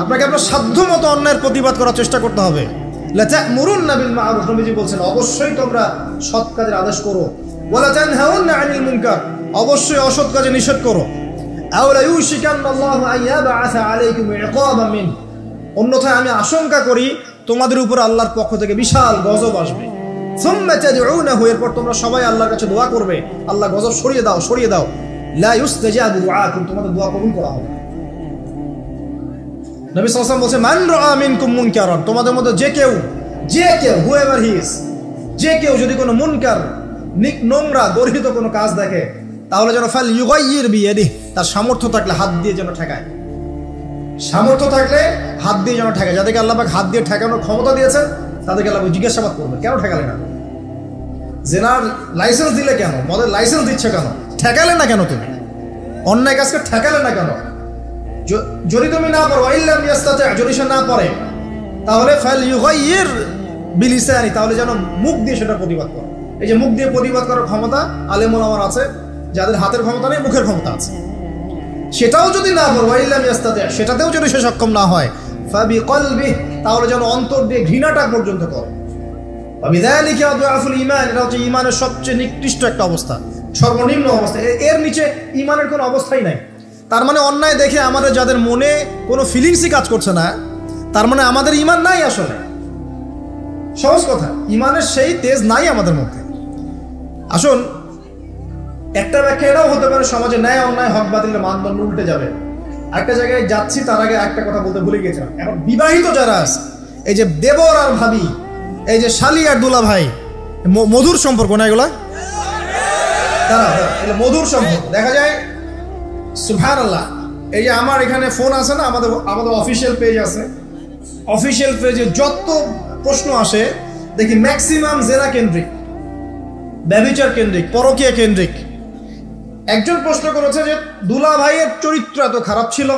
আপনাকে আপনার সাধ্য মতো অন্যায়ের প্রতিবাদ করার চেষ্টা করতে হবে। লাতা'মুরুন্না বিল মা'রুফ, নবীজি বলছেন, অবশ্যই তোমরা সৎ কাজের আদেশ করো। ওয়ালা তানহাউন্না আনিল মুনকার, অবশ্যই অসৎ কাজে নিষেধ করো। আও লা ইউশিকান্নাল্লাহু আন ইয়াবআসা আলাইকুম ইকাবাম মিন, অন্যথায় আমি আশঙ্কা করি তোমাদের উপর আল্লাহর পক্ষ থেকে বিশাল গজব আসবে। সুম্মা তাদউনাহু, এরপর তোমরা সবাই আল্লাহর কাছে দোয়া করবে, আল্লাহ গজব সরিয়ে দাও। লা ইউস্তাজাবু দুআকুম, তোমাদের দোয়া কবুল করা হবে। নবী সাল্লাল্লাহু আলাইহি ওয়াসাল্লাম বলেন, মান রাআ মিনকুম মুনকারান, তোমাদের মধ্যে যে কেউ হুএভার হি ইজ, যে কেউ যদি কোনো মুনকার, নোংরা গর্হিত কোনো কাজ দেখে, তাহলে যেন ফাল ইউগাইয়ির বিয়াদিহি, তার সামর্থ্য থাকলে হাত দিয়ে যেন ঠেকায়। যাদেরকে আল্লাহ পাক হাত দিয়ে ঠেকানোর ক্ষমতা দিয়েছেন তাদেরকে আল্লাহ জিজ্ঞাসাবাদ করবে, কেন ঠেকালে না? জেনার লাইসেন্স দিলে কেন? মদের লাইসেন্স দিচ্ছে কেন? ঠেকালে না কেন? তুমি অন্যায় কাজকে ঠেকালে না কেন? যদি তুমি না পারো, ইল্লাম ইয়াস্তাতি, যদি সে না পারে, তাহলে ফাল ইউগাইয়ির বিলিসানি, তাহলে যেন মুখ দিয়ে সেটা প্রতিবাদ করে। এই যে মুখ দিয়ে প্রতিবাদ করার ক্ষমতা আলেম ওলামার আছে, যাদের হাতের ক্ষমতা নেই, মুখের ক্ষমতা আছে। সেটাও যদি না পারো, ইল্লাম ইয়াস্তাতি, সেটাতেও যদি সে সক্ষম না হয়, ফাবিকলবিহি, তাহলে যেন অন্তর দিয়ে ঘৃণাটা পর্যন্ত করে। ওয়াবিযালিকা আদআফুল ঈমান, এটা হচ্ছে ঈমানের সবচেয়ে নিকৃষ্ট একটা অবস্থা, সর্বনিম্ন অবস্থা। এর নিচে ঈমানের কোনো অবস্থাই নাই। তার মানে অন্যায় দেখে আমাদের যাদের মনে কোনো ফিলিংসই কাজ করছে না, তার মানে আমাদের ঈমান নাই। আসলে সহজ কথা, ঈমানের সেই তেজ নাই আমাদের মধ্যে। আসুন, একটা ব্যাখ্যা এটাও হতে পারে সমাজে ন্যায় অন্যায় হক বাতিলের মানদণ্ড উল্টে যাবে। একটা জায়গায় যাচ্ছি, তার আগে একটা কথা বলতে ভুলে গেছিলাম। এখন বিবাহিত যারা আছে, এই যে দেবর আর ভাবি, এই যে শালি আর দুলা ভাই, মধুর সম্পর্ক না এগুলা? মধুর সম্পর্ক দেখা যায়। সুবহানাল্লাহ, এই যে আমার এখানে ফোন আছে না, আমাদের অফিসিয়াল পেজ আছে, অফিসিয়াল পেজে যত প্রশ্ন আসে দেখি ম্যাক্সিমাম জেনা কেন্দ্রিক, ব্যভিচার কেন্দ্রিক, পরকীয়া কেন্দ্রিক। একজন প্রশ্ন করেছে যে দুলা ভাইয়ের চরিত্র এত খারাপ ছিল,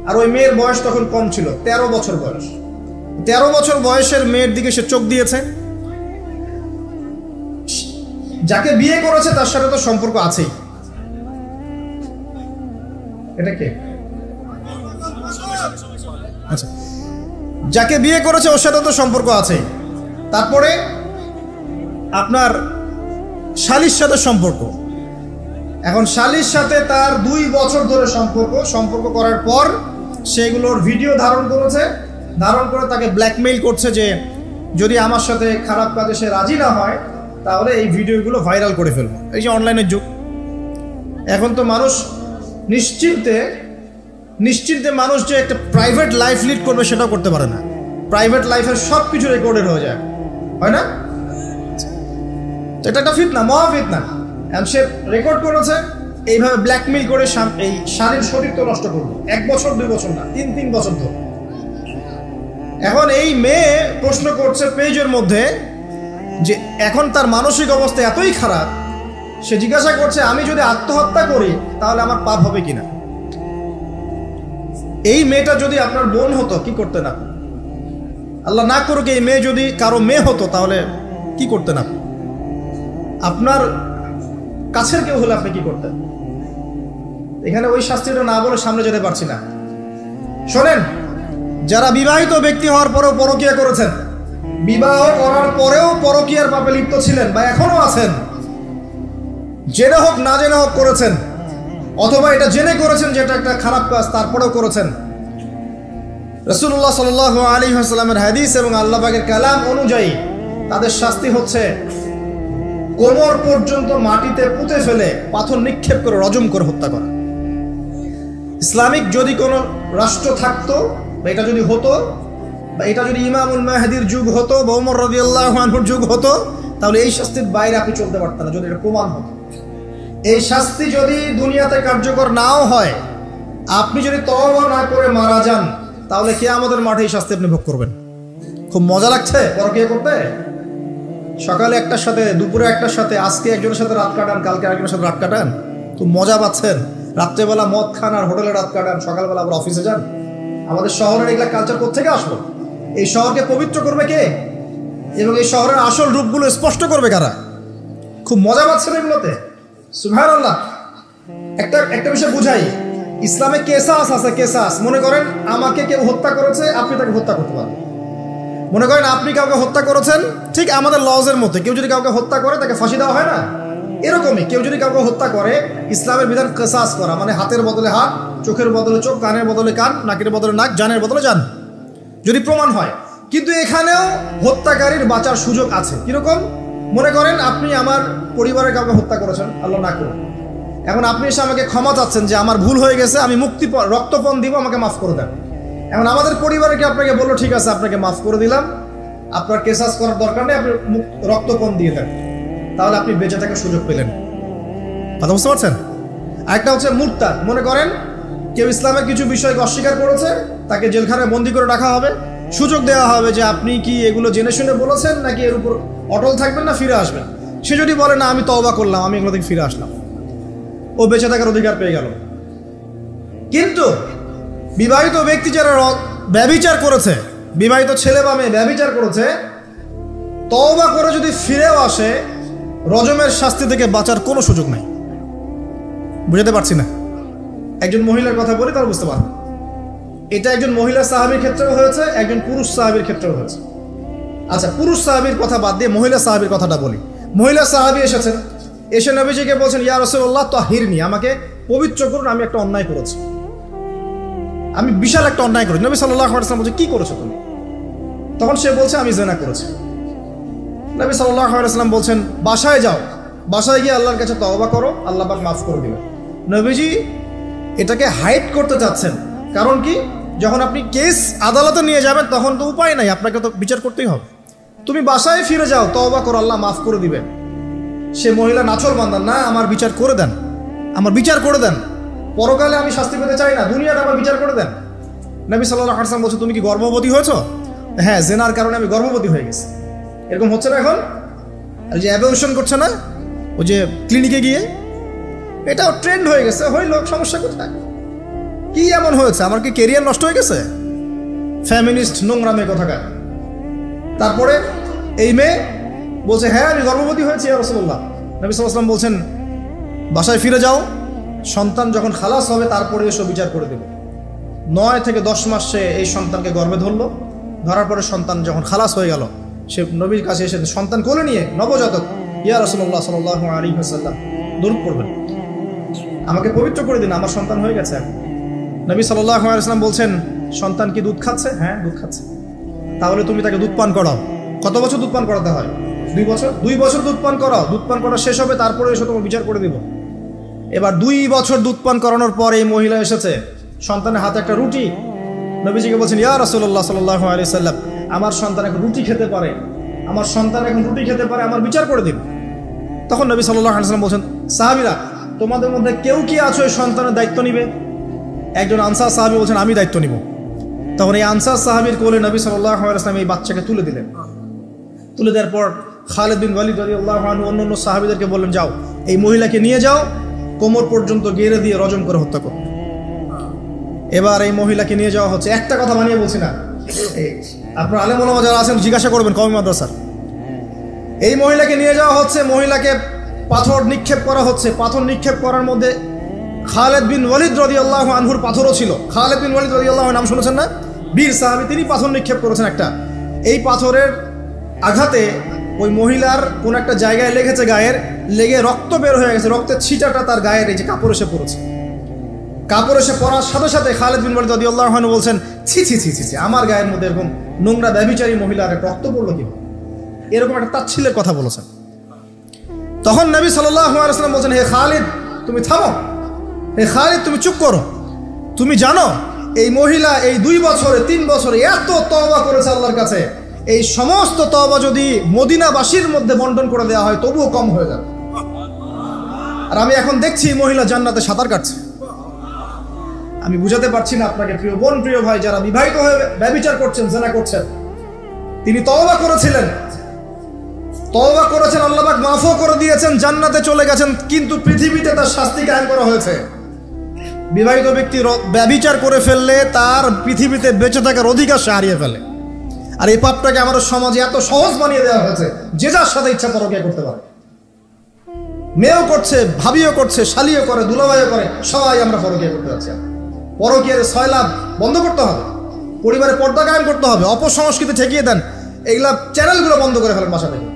আর ওই মেয়ের বয়স তখন কম ছিল, 13 বছর বয়স। 13 বছর বয়সের মেয়ের দিকে সে চোখ দিয়েছে। যাকে বিয়ে করেছে তার সাথে তো সম্পর্ক আছেই। এটা কে? আচ্ছা, যাকে বিয়ে করেছে ওর সাথে তো সম্পর্ক আছেই। তারপরে আপনার শালির সাথে সম্পর্ক। এখন শালির সাথে তার 2 বছর ধরে সম্পর্ক করার পর সেগুলোর ভিডিও ধারণ করেছে, ধারণ করে তাকে ব্ল্যাকমেইল করছে যে যদি আমার সাথে খারাপ কাজে সে রাজি না হয় তাহলে এই ভিডিওগুলো ভাইরাল করে ফেলবো। এই যে অনলাইনের যুগ, এখন তো মানুষ নিশ্চিন্তে মানুষ যে একটা প্রাইভেট লাইফ লিড করবে সেটাও করতে পারে না। প্রাইভেট লাইফের সব কিছু রেকর্ডেড হয়ে যায়, হয় না? এটা একটা ফিতনা, মহা ফিতনা। সে রেকর্ড করেছে, এইভাবে ব্ল্যাকমেইল করে এই শালীর শরীর তো নষ্ট করলো। 1 বছর 2 বছর না, 3 বছর ধরে। এখন এই মেয়ে প্রশ্ন করছে পেজের মধ্যে যে এখন তার মানসিক অবস্থা এতই খারাপ, সে জিজ্ঞাসা করছে আমি যদি আত্মহত্যা করি তাহলে আমার পাপ হবে কিনা। এই মেয়েটা যদি আপনার বোন হতো কি করতেন আপনি? আল্লাহ না করুক এই মেয়ে যদি কারো মেয়ে হতো তাহলে কি করতেন আপনি? আপনার কাছের কেউ হলে আপনি কি করতেন? এখানে ওই শাস্তিটা না বলে সামনে যেতে পারছি না। শোনেন, যারা বিবাহিত ব্যক্তি হওয়ার পরেও পরকীয়া করেছেন, বিবাহ করার পরেও পরকীয়ার পাপে লিপ্ত ছিলেন বা এখনো আছেন, জেনে হোক না জেনে হোক করেছেন, অথবা এটা জেনে করেছেন যেটা একটা খারাপ কাজ তারপরেও করেছেন, রাসূলুল্লাহ সাল্লাল্লাহু আলাইহি ওয়াসাল্লামের হাদিস এবং আল্লাহ পাকের কালাম অনুযায়ী তাদের শাস্তি হচ্ছে কোমর পর্যন্ত মাটিতে পুঁতে ফেলে পাথর নিক্ষেপ করে রজম করে হত্যা করা। ইসলামিক যদি কোনো রাষ্ট্র থাকতো বা এটা যদি হতো, বা এটা যদি ইমামুল মাহদির যুগ হতো বা ওমর রাদিয়াল্লাহু আনহুর যুগ হতো, তাহলে এই শাস্তির বাইরে আপনি চলতে পারতেন না যদি এটা প্রমাণ হতো। এই শাস্তি যদি দুনিয়াতে কার্যকর নাও হয়, আপনি যদি তওবা না করে মারা যান তাহলে কিয়ামতের মাঠে এই শাস্তি আপনি ভোগ করবেন। খুব মজা লাগছে পরকীয়া করতে। সকালে একটার সাথে, দুপুরে একটার সাথে, আজকে একজনের সাথে রাত কাটান, কালকে আরেকজনের সাথে রাত কাটান, খুব মজা পাচ্ছেন। রাত্রেবেলা মদ খান আর হোটেলে রাত কাটান, সকালবেলা আবার অফিসে যান। আমাদের শহরের এগুলা কালচার কোত্থেকে আসলো? এই শহরকে পবিত্র করবে কে এবং এই শহরের আসল রূপগুলো স্পষ্ট করবে কারা? খুব মজা পাচ্ছেন এগুলোতে। সুবহানাল্লাহ। একটা বিষয় বুঝাই, ইসলামে কেসাস আছে, কেসাস। মনে করেন আমাকে কেউ হত্যা করেছে, আপনি তাকে হত্যা করতে পারেন। মনে করেন আপনি কাউকে হত্যা করেছেন, ঠিক আমাদের লজের মধ্যে কেউ যদি কাউকে হত্যা করে তাকে ফাঁসি দেওয়া হয় না, এরকমই কেউ যদি কাউকে হত্যা করে ইসলামের বিধান কেসাস করা, মানে হাতের বদলে হাত, চোখের বদলে চোখ, কানের বদলে কান, নাকের বদলে নাক, জানের বদলে জান, যদি প্রমাণ হয়। কিন্তু এখানেও হত্যাকারীর বাঁচার সুযোগ আছে। কিরকম? মনে করেন আপনি আমার পরিবারের কাউকে হত্যা করেছেন, আল্লাহ না করুন। এখন আপনি এসে আমাকে ক্ষমা চাচ্ছেন যে আমার ভুল হয়ে গেছে, আমি রক্তপণ দিব, আমাকে মাফ করে দেন। এখন আমাদের পরিবারকে আপনাকে বললো ঠিক আছে আপনাকে মাফ করে দিলাম, আপনার কেসাস করার দরকার নেই, আপনি রক্তপণ দিয়ে দেন, তাহলে আপনি বেঁচে থাকার সুযোগ পেলেন। কথা বুঝতে পারছেন? আরেকটা হচ্ছে মুরতাদ। মনে করেন কেউ ইসলামের কিছু বিষয়কে অস্বীকার করেছে, তাকে জেলখানায় বন্দি করে রাখা হবে, সুযোগ দেওয়া হবে যে আপনি কি এগুলো জেনে শুনে বলেছেন নাকি এর উপর অটল থাকবেন না ফিরে আসবেন। সে যদি বলে না আমি তওবা করলাম, আমি এগুলো থেকে ফিরে আসলাম, ও বেঁচে থাকার অধিকার পেয়ে গেল। কিন্তু বিবাহিত ব্যক্তি যারা ব্যভিচার করেছে, বিবাহিত ছেলে বা মেয়ে ব্যভিচার করেছে, তওবা করে যদি ফিরেও আসে, রজমের শাস্তি থেকে বাঁচার কোনো সুযোগ নাই। বুঝতে পারছি না? একজন মহিলার কথা বলি তাহলে বুঝতে পারবেন। এটা একজন মহিলা সাহাবীর ক্ষেত্রেও হয়েছে, একজন পুরুষ সাহাবীর ক্ষেত্রেও হয়েছে। আচ্ছা, পুরুষ সাহাবীর কথা বাদ দিয়ে মহিলা সাহাবীর কথাটা বলি। মহিলা সাহাবী এসেছেন, এসে নবীজিকে বলছেন ইয়া রাসূলুল্লাহ তাহিরনি, আমাকে পবিত্র করুন, আমি একটা অন্যায় করেছি। আমি বিশাল একটা অন্যায় করেছি। নবী সাল্লাল্লাহু আলাইহি ওয়াসাল্লাম বলছে, কি করেছো তুমি? তখন সে বলছে, আমি জিনা করেছি। নবী সাল্লাল্লাহু আলাইহি ওয়াসাল্লাম বলছেন, বাসায় যাও, বাসায় গিয়ে আল্লাহর কাছে তওবা করো, আল্লাহ পাক মাফ করে দিবেন। নবীজি এটাকে হাইড করতে চাচ্ছেন, কারণ কি, যখন আপনি কেস আদালতে নিয়ে যাবেন তখন তো উপায় নাই, আপনাকে তো বিচার করতেই হবে। তুমি বাসায় ফিরে যাও, তওবা করো, আল্লাহ মাফ করে দিবেন। সে মহিলা নাছর বান্দা, না আমার বিচার করে দেন, আমার বিচার করে দেন, পরকালে আমি শাস্তি পেতে চাই না, দুনিয়াতে আমার বিচার করে দেন। নবী সাল্লাল্লাহু আলাইহি ওয়াসাল্লাম বলছে, তুমি কি গর্ভবতী হয়েছো? হ্যাঁ, জেনার কারণে আমি গর্ভবতী হয়ে গেছি। এরকম হচ্ছে না এখন? আর যে অ্যাবর্শন করছে না, ওই যে ক্লিনিকে গিয়ে, এটাও ট্রেন্ড হয়ে গেছে। হইল, সমস্যা কোথায়? কি এমন হয়েছে? আমার কি কেরিয়ার নষ্ট হয়ে গেছে? ফ্যামিনিস্ট নোংরা মেয়ে কোথাকার। তারপরে এই মেয়ে বলছে, হ্যাঁ আমি গর্ভবতী হয়েছি ইয়া রাসূলুল্লাহ। নবী সাল্লাল্লাহু আলাইহি ওয়াসাল্লাম বলছেন, বাসায় ফিরে যাও, সন্তান যখন খালাস হবে তারপরে এসো বিচার করে দেবে। 9 থেকে 10 মাস সে এই সন্তানকে গর্ভে ধরলো। ধরার পরে সন্তান যখন খালাস হয়ে গেল, সে নবীর কাছে এসে সন্তান কোলে নিয়ে, নবজাতক, ইয়া রাসূলুল্লাহ সাল্লাল্লাহু আলাইহি ওয়াসাল্লাম দরুদ পড়বেন, আমাকে পবিত্র করে দিন, আমার সন্তান হয়ে গেছে। নবী সাল্লাল্লাহু আলাইহি ওয়াসাল্লাম বলছেন, সন্তান কি দুধ খাচ্ছে? হ্যাঁ, দুধ খাচ্ছে। তাহলে তুমি তাকে দুধ পান করাও। কত বছর দুধ পান করাতে হয়? 2 বছর। 2 বছর দুধ পান করাও, দুধ পান করা শেষ হবে তারপরে এসে তোমার বিচার করে দেব। এবার 2 বছর দুধ পান করানোর পর এই মহিলা এসেছে, সন্তানের হাতে একটা রুটি। নবীজিকে বলছেন, ইয়া রাসূলুল্লাহ সাল্লাল্লাহু আলাইহি ওয়াসাল্লাম, আমার সন্তান এখন রুটি খেতে পারে, আমার সন্তান এখন রুটি খেতে পারে, আমার বিচার করে দিন। তখন নবী সাল্লাল্লাহু আলাইহি ওয়াসাল্লাম বলছেন, সাহাবীরা, তোমাদের মধ্যে কেউ কি আছো এই সন্তানের দায়িত্ব নিবে? একজন আনসার সাহাবী বলছেন, আমি দায়িত্ব নিব। তখন এই আনসার সাহাবীর কোলে নবী সাল্লাল্লাহু আলাইহি ওয়াসাল্লাম এই বাচ্চাকে তুলে দিলেন। তুলে দেওয়ার পর খালিদ বিন ওয়ালিদ রাদিয়াল্লাহু আনহু অন্যান্য সাহাবীদেরকে বললেন, যাও এই মহিলাকে নিয়ে যাও, কোমর পর্যন্ত গেড়ে দিয়ে রজম করে হত্যা করো। এবার এই মহিলাকে নিয়ে যাওয়া হচ্ছে। একটা কথা বানিয়ে বলছি না, আপনার আলেম ওলামা যারা আছেন জিজ্ঞাসা করবেন কওমি মাদ্রাসার। এই মহিলাকে নিয়ে যাওয়া হচ্ছে, মহিলাকে পাথর নিক্ষেপ করা হচ্ছে। পাথর নিক্ষেপ করার মধ্যে খালিদ বিন ওয়ালিদ রাদিয়াল্লাহু আনহুর পাথরও ছিল। খালিদ বিন ওয়ালিদ রাদিয়াল্লাহু আনহু নাম শুনেছেন না? বীর সাহাবী, তিনি পাথর নিক্ষেপ করেছেন একটা। এই পাথরের আঘাতে ওই মহিলার কোন একটা জায়গায় লেগেছে, গায়ের লেগে রক্ত বের হয়ে গেছে। রক্তের ছিটাটা তার গায়ের এই যে কাপড় এসে পড়েছে। কাপড় এসে পড়ার সাথে সাথে খালিদ বিন ওয়ালিদ রাদিয়াল্লাহু আনহু বলছেন, ছি ছি ছি ছি, আমার গায়ের মধ্যে এরকম নোংরা ব্যভিচারী মহিলার রক্ত পড়লো কি? এরকম একটা তাচ্ছিল্যের কথা বলেছেন। তখন নবী সাল্লাল্লাহু আলাইহি ওয়াসাল্লাম বলছেন, হে খালিদ তুমি থামো, হে খালিদ তুমি চুপ করো। তুমি জানো এই মহিলা এই 2 বছরে 3 বছরে এত তওবা করেছে আল্লাহর কাছে, এই সমস্ত তওবা যদি মদিনাবাসীর মধ্যে বন্টন করে দেওয়া হয় তবুও কম হয়ে যাবে। আর আমি এখন দেখছি মহিলা জান্নাতে সাঁতার কাটছে। আমি বুঝাতে পারছি না আপনাকে প্রিয় বোন, প্রিয় ভাই, যারা বিবাহিত হয়ে ব্যভিচার করছেন, জিনা করছেন, তিনি তওবা করেছিলেন, তওবা করেছেন, আল্লাহ পাক মাফও করে দিয়েছেন, জান্নাতে চলে গেছেন, কিন্তু পৃথিবীতে তার শাস্তি কায়েম করা হয়েছে। বিবাহিত ব্যক্তি ব্যভিচার করে ফেললে তার পৃথিবীতে বেঁচে থাকার অধিকার সে হারিয়ে ফেলে। আর এই পাপটাকে আমাদের সমাজে এত সহজ বানিয়ে দেওয়া হয়েছে, যে যার সাথে ইচ্ছা পরকীয়া করতে পারে। মেয়েও করছে, ভাবিও করছে, শালিও করে, দুলাভাইও করে, সবাই আমরা পরকীয়া করতে যাচ্ছি। পরকীয়ার সয়লাভ বন্ধ করতে হবে, পরিবারে পর্দা কায়েম করতে হবে, অপসংস্কৃতি ঠেকিয়ে দেন, এগুলা চ্যানেলগুলো বন্ধ করে ফেলেন বাসা থেকে।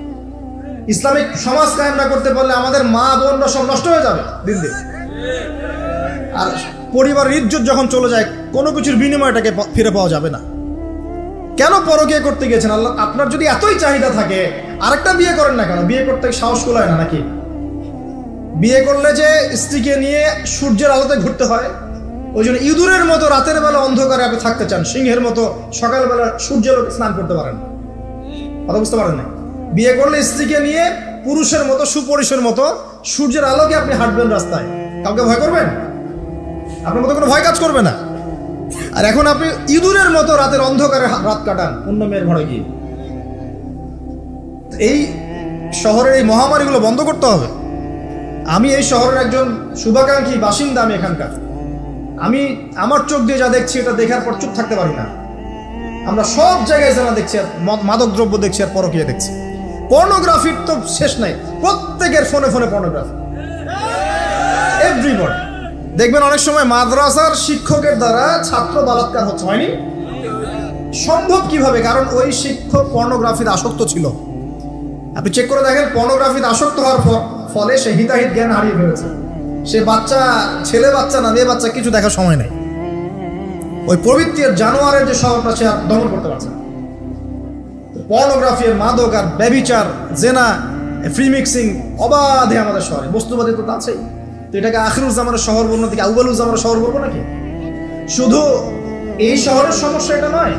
ইসলামিক সমাজ কায়েম না করতে পারলে আমাদের মা বোনরা সব নষ্ট হয়ে যাবে দিন দিন। আর পরিবারের ইজ্জত যখন চলে যায়, কোনো কিছুর বিনিময়টাকে ফিরে পাওয়া যাবে না। কেন পরকীয়া করতে গেছেন? আল্লাহ, আপনার যদি এতই চাহিদা থাকে আরেকটা বিয়ে করেন না কেন? বিয়ে করতে সাহস কুলায় না নাকি? বিয়ে করলে যে স্ত্রীকে নিয়ে সূর্যের আলোতে ঘুরতে হয়, ওই জন্য ইঁদুরের মতো রাতের বেলা অন্ধকারে আপনি থাকতে চান, সিংহের মতো সকালবেলা সূর্যের আলোতে স্নান করতে পারেন, কথা বুঝতে পারেন না? বিয়ে করলে স্ত্রীকে নিয়ে পুরুষের মতো, সুপুরুষের মতো সূর্যের আলোকে আপনি হাঁটবেন রাস্তায়, কাউকে ভয় করবেন? আপনার মতো কোনো ভয় কাজ করবে না। আর এখন আপনি ইঁদুরের মতো রাতের অন্ধকারে রাত কাটান অন্য মেয়ের ঘরে গিয়ে। এই শহরের এই মহামারীগুলো বন্ধ করতে হবে। আমি এই শহরের একজন শুভাকাঙ্ক্ষী বাসিন্দা, আমি এখানকার, আমি আমার চোখ দিয়ে যা দেখছি এটা দেখার পর চুপ থাকতে পারি না। আমরা সব জায়গায় জানা দেখছি, আর মাদক দ্রব্য দেখছি, আর পরকীয়া দেখছি। পর্নোগ্রাফির তো শেষ নাই, প্রত্যেকের ফোনে ফোনে পর্নোগ্রাফি, এভরিবডি। দেখবেন অনেক সময় মাদ্রাসার শিক্ষকের দ্বারা ছাত্র বালাৎকার হচ্ছে, হয়নি? সম্ভব কিভাবে? কারণ ওই শিক্ষক পর্নোগ্রাফির আসক্ত ছিল। আপনি চেক করে দেখেন, পর্নোগ্রাফির আসক্ত হওয়ার ফলে সে হিতাহিত জ্ঞান হারিয়ে ফেলেছে। সে বাচ্চা, ছেলে বাচ্চা না মেয়ে বাচ্চা, কিছু দেখার সময় নেই। ওই প্রবৃত্তির জানোয়ারের যে স্বভাবটা সে আর দমন করতে পারছে না। পর্নোগ্রাফি, মাদক আর ব্যভিচার, জেনা, ফ্রি মিক্সিং অবাধে আমাদের শহরে। বস্তুবাদী তো আছেই। তো এটাকে আখিরুজ্জামানের শহর বলবো নাকি আউয়ালুজ্জামানের শহর বলবো নাকি? শুধু এই শহরের সমস্যা এটা নয়,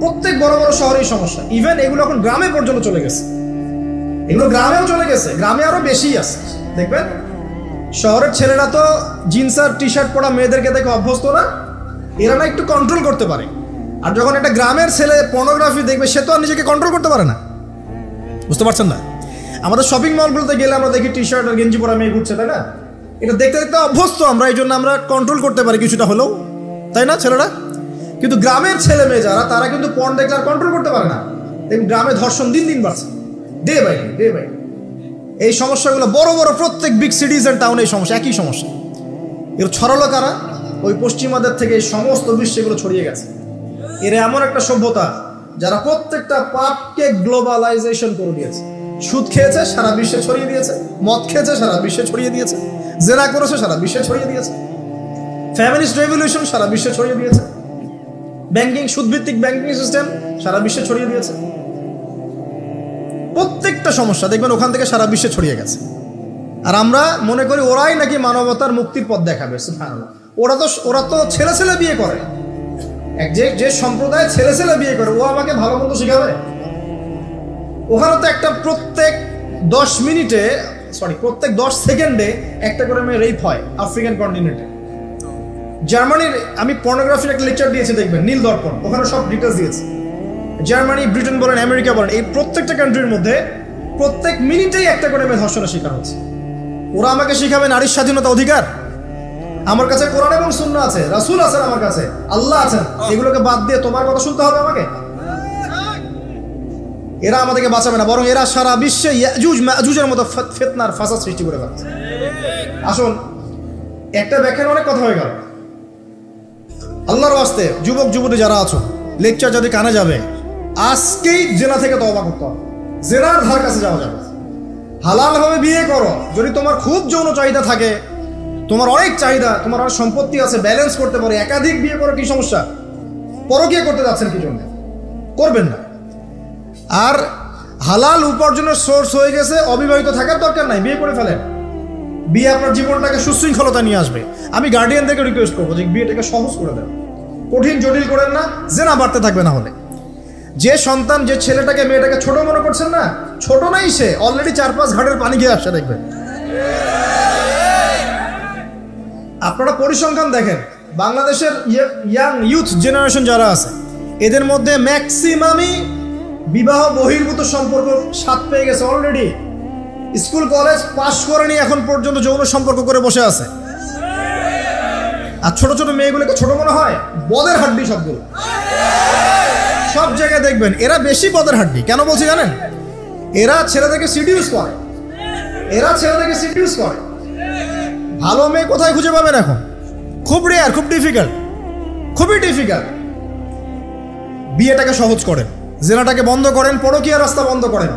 প্রত্যেক বড় বড় শহরেই সমস্যা। ইভেন এগুলো এখন গ্রামে পর্যন্ত চলে গেছে, এগুলো গ্রামেও চলে গেছে, গ্রামে আরো বেশি আছে। দেখবেন শহরের ছেলেরা তো জিন্স আর টি শার্ট পরা মেয়েদেরকে দেখে অভ্যস্ত না, এরা না একটু কন্ট্রোল করতে পারে। আর যখন একটা গ্রামের ছেলে পর্নোগ্রাফি দেখবে, সে তো আর নিজেকে কন্ট্রোল করতে পারে না। বুঝতে পারছেন না? আমাদের শপিং মলগুলোতে গেলে আমরা দেখি টি শার্ট আর গেঞ্জি পরা মেয়ে ঘুরছে, তাই না? এটা দেখতে দেখতে অভ্যস্ত আমরা, এই জন্য আমরা কন্ট্রোল করতে পারি কিছুটা হলেও, তাই না ছেলেরা? কিন্তু গ্রামের ছেলে মেয়ে যারা, তারা কিন্তু পর্ন দেখলে আর কন্ট্রোল করতে পারে না। এবং গ্রামে ধর্ষণ দিন দিন বাড়ছে, ডে বাই ডে বাই। এই সমস্যাগুলো বড় বড় প্রত্যেক বিগ সিটিজ এন্ড টাউনে এই সমস্যা, একই সমস্যা। এর ছড়ালো কারা? ওই পশ্চিমাদের থেকে সমস্ত বিশ্বে এগুলো ছড়িয়ে গেছে। এর এমন একটা সভ্যতা যারা প্রত্যেকটা পাপকে গ্লোবালাইজেশন করে দিয়েছে। সুদ খেয়েছে, সারা বিশ্বে ছড়িয়ে দিয়েছে। মদ খেয়েছে, সারা বিশ্বে ছড়িয়ে দিয়েছে। জেনা করেছে, সারা বিশ্বে ছড়িয়ে দিয়েছে। ফ্যামিলিস্ট রেভলিউশন সারা বিশ্বে ছড়িয়ে দিয়েছে। ব্যাংকিং, সুদভিত্তিক ব্যাংকিং সিস্টেম সারা বিশ্বে ছড়িয়ে দিয়েছে। প্রত্যেকটা সমস্যা দেখবেন ওখান থেকে সারা বিশ্বে ছড়িয়ে গেছে। আর আমরা মনে করি ওরাই নাকি মানবতার মুক্তির পথ দেখাবে। সুবহানাল্লাহ। ওরা তো ছেলে ছেলে বিয়ে করে। যে সম্প্রদায় ছেলে ছেলে বিয়ে করে, ও আমাকে ভালো মন্দ শিখাবে? ওখানে তো একটা প্রত্যেক 10 সেকেন্ডে একটা করে মেয়ে রেপ হয় আফ্রিকান কন্টিনেন্টে। জার্মানির, আমি পর্নোগ্রাফির একটা লেকচার দিয়েছি, দেখবেন নীল দর্পণ, ওখানে সব ডিটেলস দিয়েছে। জার্মানি, ব্রিটেন বলেন, আমেরিকা বলেন, এই প্রত্যেকটা কান্ট্রির মধ্যে প্রত্যেক মিনিটেই একটা করে মেয়ে ধর্ষণের শিকার হচ্ছে। ওরা আমাকে শিখাবে নারীর স্বাধীনতা, অধিকার? আমার কাছে কোরআন এবং সুন্নাহ আছে, রাসূল আছেন, আমার কাছে আল্লাহ আছেন। এগুলোকে বাদ দিয়ে তোমার কথা শুনতে হবে আমাকে? এরা আমাদেরকে বাঁচাবে না, বরং এরা সারা বিশ্বে ইয়াজুজ মাজুজের মতো ফিতনার ফাসাদ সৃষ্টি করে ফেলছে। আসুন, একটা ব্যাখ্যার অনেক কথা হয়ে গেল। আল্লাহর ওয়াস্তে যুবক যুবতী যারা আছো, লেকচার যদি কানে যাবে, আজকেই জেনা থেকে তওবা করতে হবে। জেনার ধার কাছে যাওয়া যাবে। হালালভাবে বিয়ে করো। যদি তোমার খুব যৌন চাহিদা থাকে, তোমার অনেক চাহিদা, তোমার অনেক সম্পত্তি আছে, ব্যালেন্স করতে পারো, একাধিক বিয়ে করো, কি সমস্যা? পরকীয়া করতে যাচ্ছেন কি জন্য? করবেন না। আর হালাল উপার্জনের সোর্স হয়ে গেছে, অবিবাহিত থাকার দরকার নাই, বিয়ে করে ফেলেন। বিয়ে আপনার জীবনটাকে সুশৃঙ্খলতা নিয়ে আসবে। আমি গার্ডিয়ানদেরকে রিকোয়েস্ট করবো যে বিয়েটাকে সহজ করে দেন, কঠিন জটিল করেন না, জেনা বাড়তে থাকবে। না হলে যে সন্তান, যে ছেলেটাকে মেয়েটাকে ছোট মনে করছেন না, ছোট নাই, সে অলরেডি 4-5 ঘাটের পানি গিয়ে আসছে, দেখবেন। আপনারা পরিসংখ্যান দেখেন, বাংলাদেশের ইয়াং ইউথ জেনারেশন যারা আছে, এদের মধ্যে ম্যাক্সিমামই বিবাহ বহির্ভূত সম্পর্ক স্বাদ পেয়ে গেছে অলরেডি। স্কুল কলেজ পাশ করেনি, এখন পর্যন্ত যৌন সম্পর্ক করে বসে আছে। আর ছোট ছোট মেয়েগুলোকে ছোট মনে হয়, বদের হাড্ডি সবগুলো। সব জায়গায় দেখবেন এরা বেশি বদের হাড্ডি। কেন বলছি জানেন? এরা ছেলেদেরকে সিডিউস করে, ভালো মেয়ে কোথায় খুঁজে পাবেন এখন? খুব রেয়ার, খুব ডিফিকাল্ট, খুবই ডিফিকাল্ট। বিয়েটাকে সহজ করেন, জেনাটাকে বন্ধ করেন, পরকীয়ার রাস্তা বন্ধ করেন।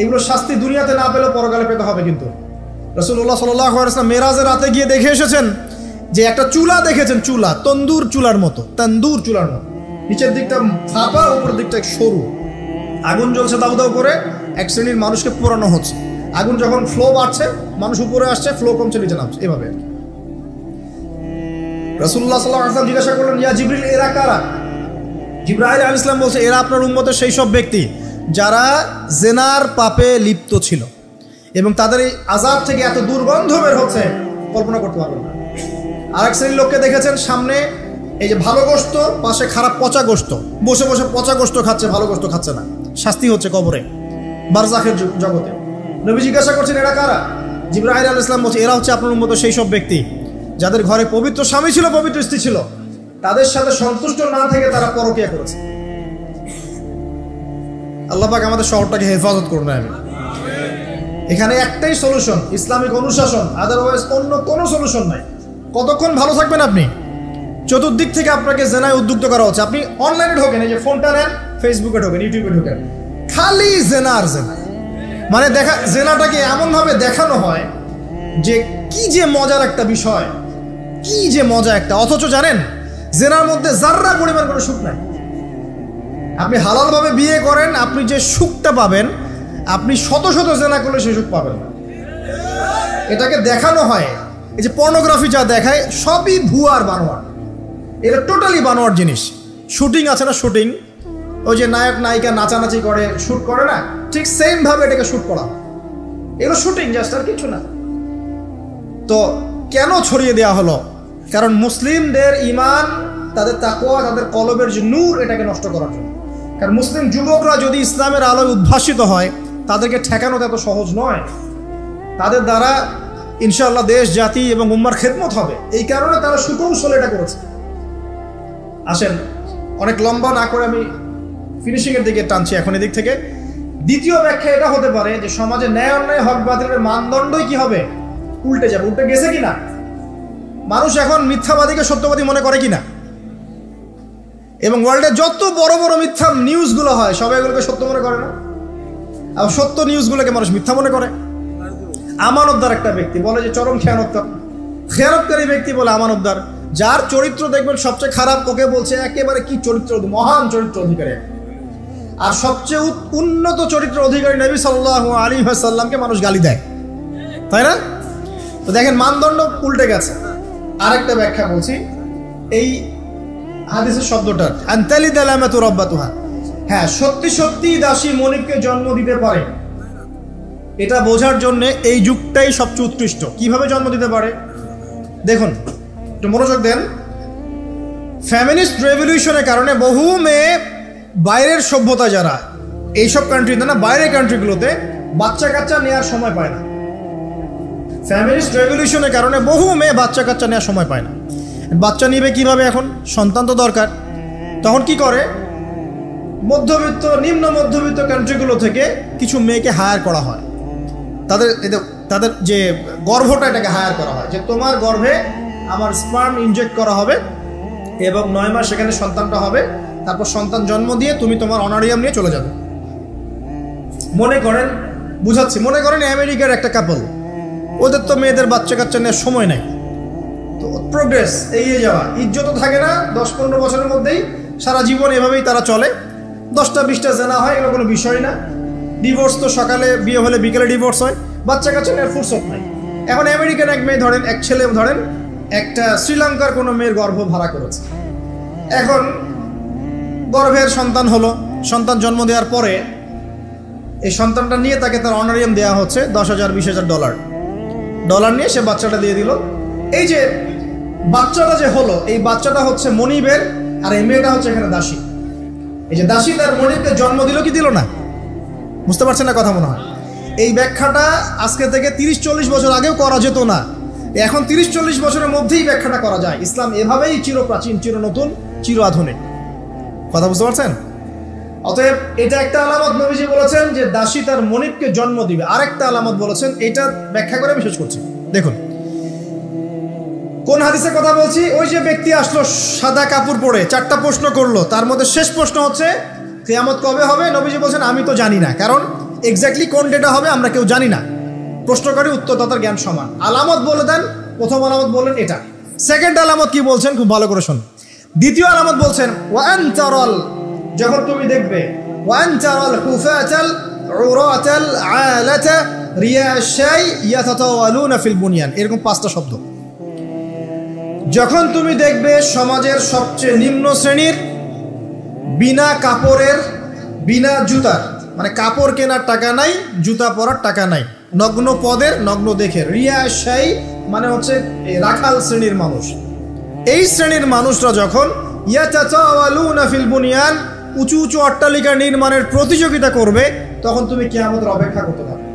এগুলোর শাস্তি দুনিয়াতে না পেলেও পরকালে পেতে হবে। কিন্তু রাসূলুল্লাহ সাল্লাল্লাহু আলাইহি ওয়াসাল্লাম মেরাজের রাতে গিয়ে দেখে এসেছেন যে একটা চুলা দেখেছেন, চুলা তন্দুর চুলার মতো, নিচের দিকটা ফাঁপা, উপরের দিকটা সরু, আগুন জ্বলছে দাউ দাউ করে, এক শ্রেণীর মানুষকে পোড়ানো হচ্ছে। আগুন যখন ফ্লো বাড়ছে, মানুষ উপরে আসছে, ফ্লো কমছে, নিচে নামছে, এভাবে। রাসূলুল্লাহ সাল্লাল্লাহু আলাইহি ওয়াসাল্লাম জিজ্ঞাসা করলেন, ইয়া জিবরিল, এরা কারা? জিবরাইল আলাইহিস সালাম বলছে, এরা আপনার উম্মতের সেই সব ব্যক্তি যারা জেনার পাপে লিপ্ত ছিল, এবং তাদের এই আযাব থেকে এত দুর্গন্ধ বের হচ্ছে কল্পনা করতে পারবেন না। আরেক শ্রেণীর লোককে দেখেছেন, সামনে এই যে ভালো গোশত, পাশে খারাপ পচা গোশত, বসে বসে পচা গোশত খাচ্ছে, ভালো গোশত খাচ্ছে না। শাস্তি হচ্ছে কবরে, বারজাখের জগতে। নবী জিজ্ঞাসা করছেন, এরা কারা? জিবরাইল আলাইহিস সালাম বলছে, এরা হচ্ছে আপনার উম্মতের সেই সব ব্যক্তি যাদের ঘরে পবিত্র স্বামী ছিল, পবিত্র স্ত্রী ছিল, তাদের সাথে সন্তুষ্ট না থেকে তারা পরকীয়া করেছে। আল্লাহ পাক আমাদের শহরটাকে হেফাজত করুন। এখানে একটাই সলিউশন, ইসলামিক অনুশাসন, আদারওয়াইজ অন্য কোনো সলিউশন নাই। কতক্ষণ ভালো থাকবেন আপনি? চতুর্দিক থেকে আপনাকে জেনায় উদ্যুক্ত করা হচ্ছে। আপনি অনলাইনে ঢোকেন, এই যে ফোনটা নেন, ফেসবুকে ঢোকেন, ইউটিউবে ঢোকেন, খালি জেনা আর জেনা। মানে জেনাটাকে এমনভাবে দেখানো হয় যে কি যে মজার একটা বিষয়, কি যে মজা একটা। অথচ জানেন, জেনার মধ্যে যাররা পরিমাণ কোনো সুখ নাই। আপনি হালালভাবে বিয়ে করেন, আপনি যে সুখটা পাবেন, আপনি শত শত জেনা করলে সে সুখ পাবেন না। এটাকে দেখানো হয়, এই যে পর্নোগ্রাফি যা দেখায় সবই ভুয়ার বানোয়ার, এটা টোটালি বানোয়ার জিনিস। শুটিং আছে না, শুটিং, ওই যে নায়ক নায়িকা নাচানাচি করে, শ্যুট করে না, ঠিক সেম ভাবে এটাকে শ্যুট করা, এগুলো শুটিং জাস্ট, আর কিছু না। তো কেন ছড়িয়ে দেওয়া হলো? কারণ মুসলিমদের ঈমান, তাদের তাকওয়া, তাদের কলবের যে নূর, এটাকে নষ্ট করার জন্য। কারণ মুসলিম যুবকরা যদি ইসলামের আলোয় উদ্ভাসিত হয়, তাদেরকে ঠেকানো এত সহজ নয়। তাদের দ্বারা ইনশাআল্লাহ দেশ, জাতি এবং উম্মার খেদমত হবে। এই কারণে তারা সুকৌশলে এটা করেছে। আসেন, অনেক লম্বা না করে আমি ফিনিশিং এর দিকে টানছি এখন এদিক থেকে। দ্বিতীয় ব্যাখ্যা এটা হতে পারে যে সমাজে ন্যায় অন্যায়, হক বাতিলের মানদণ্ডই কি হবে? উল্টে যাবে। উল্টে গেছে কিনা? মানুষ এখন মিথ্যাবাদীকে সত্যবাদী মনে করে কিনা? এবং ওয়ার্ল্ডে যত বড় বড় মিথ্যা নিউজগুলো হয়, সবাই এগুলোকে সত্য মনে করে না। আর সত্য নিউজগুলোকে মানুষ মিথ্যা মনে করে। আমানতদার একটা ব্যক্তি বলে যে চরম খেয়ানতকারী ব্যক্তি বলে আমানতদার। যার চরিত্র দেখবেন সবচেয়ে খারাপ, ওকে বলছে একেবারে কি চরিত্র, মহান চরিত্র অধিকারী। আর সবচেয়ে উন্নত চরিত্র অধিকারী নবী সাল্লাল্লাহু আলাইহি ওয়াসাল্লামকে মানুষ গালি দেয়, তাই না? তো দেখেন, মানদণ্ড উল্টে গেছে। আরেকটা ব্যাখ্যা বলছি এই হাদিসের শব্দটার, আনতালিদ আলামাতু রাব্বাতুহা। হ্যাঁ, সত্যি সত্যি দাসী মনিবকে জন্ম দিতে পারে, এটা বোঝার জন্য এই যুগটাই সবচেয়ে উৎকৃষ্ট। কিভাবে জন্ম দিতে পারে দেখুন, একটু মনোযোগ দেন। ফ্যামিনিস্ট রেভলিউশনের কারণে বহু মেয়ে বাইরের সভ্যতা, যারা এইসব কান্ট্রিতে না, বাইরের কান্ট্রিগুলোতে বাচ্চা কাচ্চা নেওয়ার সময় পায় না। ফ্যামিলিস্ট রেভলিউশনের কারণে বহু মেয়ে বাচ্চা কাচ্চা নেওয়ার সময় পায় না। বাচ্চা নিবে কিভাবে? এখন সন্তান তো দরকার। তখন কি করে? মধ্যবিত্ত, নিম্ন মধ্যবিত্ত কান্ট্রিগুলো থেকে কিছু মেয়েকে হায়ার করা হয়। তাদের যে গর্ভটা, এটাকে হায়ার করা হয় যে তোমার গর্ভে আমার স্পার্ম ইনজেক্ট করা হবে এবং 9 মাস সেখানে সন্তানটা হবে। তারপর সন্তান জন্ম দিয়ে তুমি তোমার অনারিয়াম নিয়ে চলে যাবে। মনে করেন, বুঝাচ্ছি, মনে করেন আমেরিকার একটা কাপল, ওদের তো মেয়েদের বাচ্চা কাচ্চা নেওয়ার সময় নাই। তো প্রোগ্রেস, এগিয়ে যাওয়া, ইজ্জতও থাকে না। 10-15 বছরের মধ্যেই সারা জীবন এভাবেই তারা চলে। 10টা-20টা জেনা হয়, এগুলো কোনো বিষয় না। ডিভোর্স তো সকালে বিয়ে হলে বিকেলে ডিভোর্স হয়। বাচ্চা কাচ্চা নেওয়ার ফুরসত নাই। এখন আমেরিকান এক মেয়ে ধরেন, এক ছেলে ধরেন, একটা শ্রীলঙ্কার কোনো মেয়ের গর্ভ ভাড়া করেছে। এখন গর্ভের সন্তান হলো, সন্তান জন্ম দেওয়ার পরে এই সন্তানটা নিয়ে তাকে তার অনারিয়াম দেওয়া হচ্ছে $10,000-20,000 ডলার নিয়ে সে বাচ্চাটা দিয়ে দিল। এই যে বাচ্চাটা যে হলো, এই বাচ্চাটা হচ্ছে মনিবের, আর এই মেয়েটা হচ্ছে এখানে দাসী। এই যে দাসী তার মনিবকে জন্ম দিল কি দিল না? বুঝতে পারছেন না কথা মনে হয়? এই ব্যাখ্যাটা আজকে থেকে 30-40 বছর আগেও করা যেত না। এখন 30-40 বছরের মধ্যেই ব্যাখ্যাটা করা যায়। ইসলাম এভাবেই চিরপ্রাচীন, চির নতুন, চির আধুনিক। কথা বুঝতে পারছেন? অতএব এটা একটা আলামত নবীজি বলেছেন যে দাসী তার মনিবকে জন্ম দিবে। আরেকটা আলামত বলেছেন, এটা ব্যাখ্যা করে বিশেষ করছি। দেখুন কোন হাদিসের কথা বলছি। ওই যে ব্যক্তি আসলো সাদা কাপড় পরে, 4টা প্রশ্ন করলো, তার মধ্যে শেষ প্রশ্ন হচ্ছে কিয়ামত কবে হবে? নবীজি বলছেন আমি তো জানি না, কারণ এক্স্যাক্টলি কোন ডেটা হবে আমরা কেউ জানি না। প্রশ্নকারী উত্তরদাতার জ্ঞান সমান। আলামত বলে দেন, প্রথম আলামত বললেন এটা। সেকেন্ড আলামত কি বলছেন? খুব ভালো করে শুনুন। দ্বিতীয় আলামত বলছেন ওয়ান তারাল, যখন তুমি দেখবে ওয়ান তারাল হুফাতাল উরাতাল আলাতা রিয়াশাই ইয়াতাতাওয়ালুনা ফিল বুনিয়ান, এরকম 5টা শব্দ। যখন তুমি দেখবে সমাজের সবচেয়ে নিম্ন শ্রেণীর, বিনা কাপড়ের, বিনা জুতার, মানে কাপড় কেনার টাকা নাই, জুতা পরার টাকা নাই, নগ্ন পদের, নগ্ন দেখে, রিয়াশাই মানে হচ্ছে রাখাল শ্রেণীর মানুষ। এই শ্রেণীর মানুষরা যখন ইয়াতাতাওয়ালুনা ফিল বুনিয়ান, উঁচু উঁচু অট্টালিকা নির্মাণের প্রতিযোগিতা করবে, তখন তুমি কিয়ামতের অপেক্ষা করতে পারবে।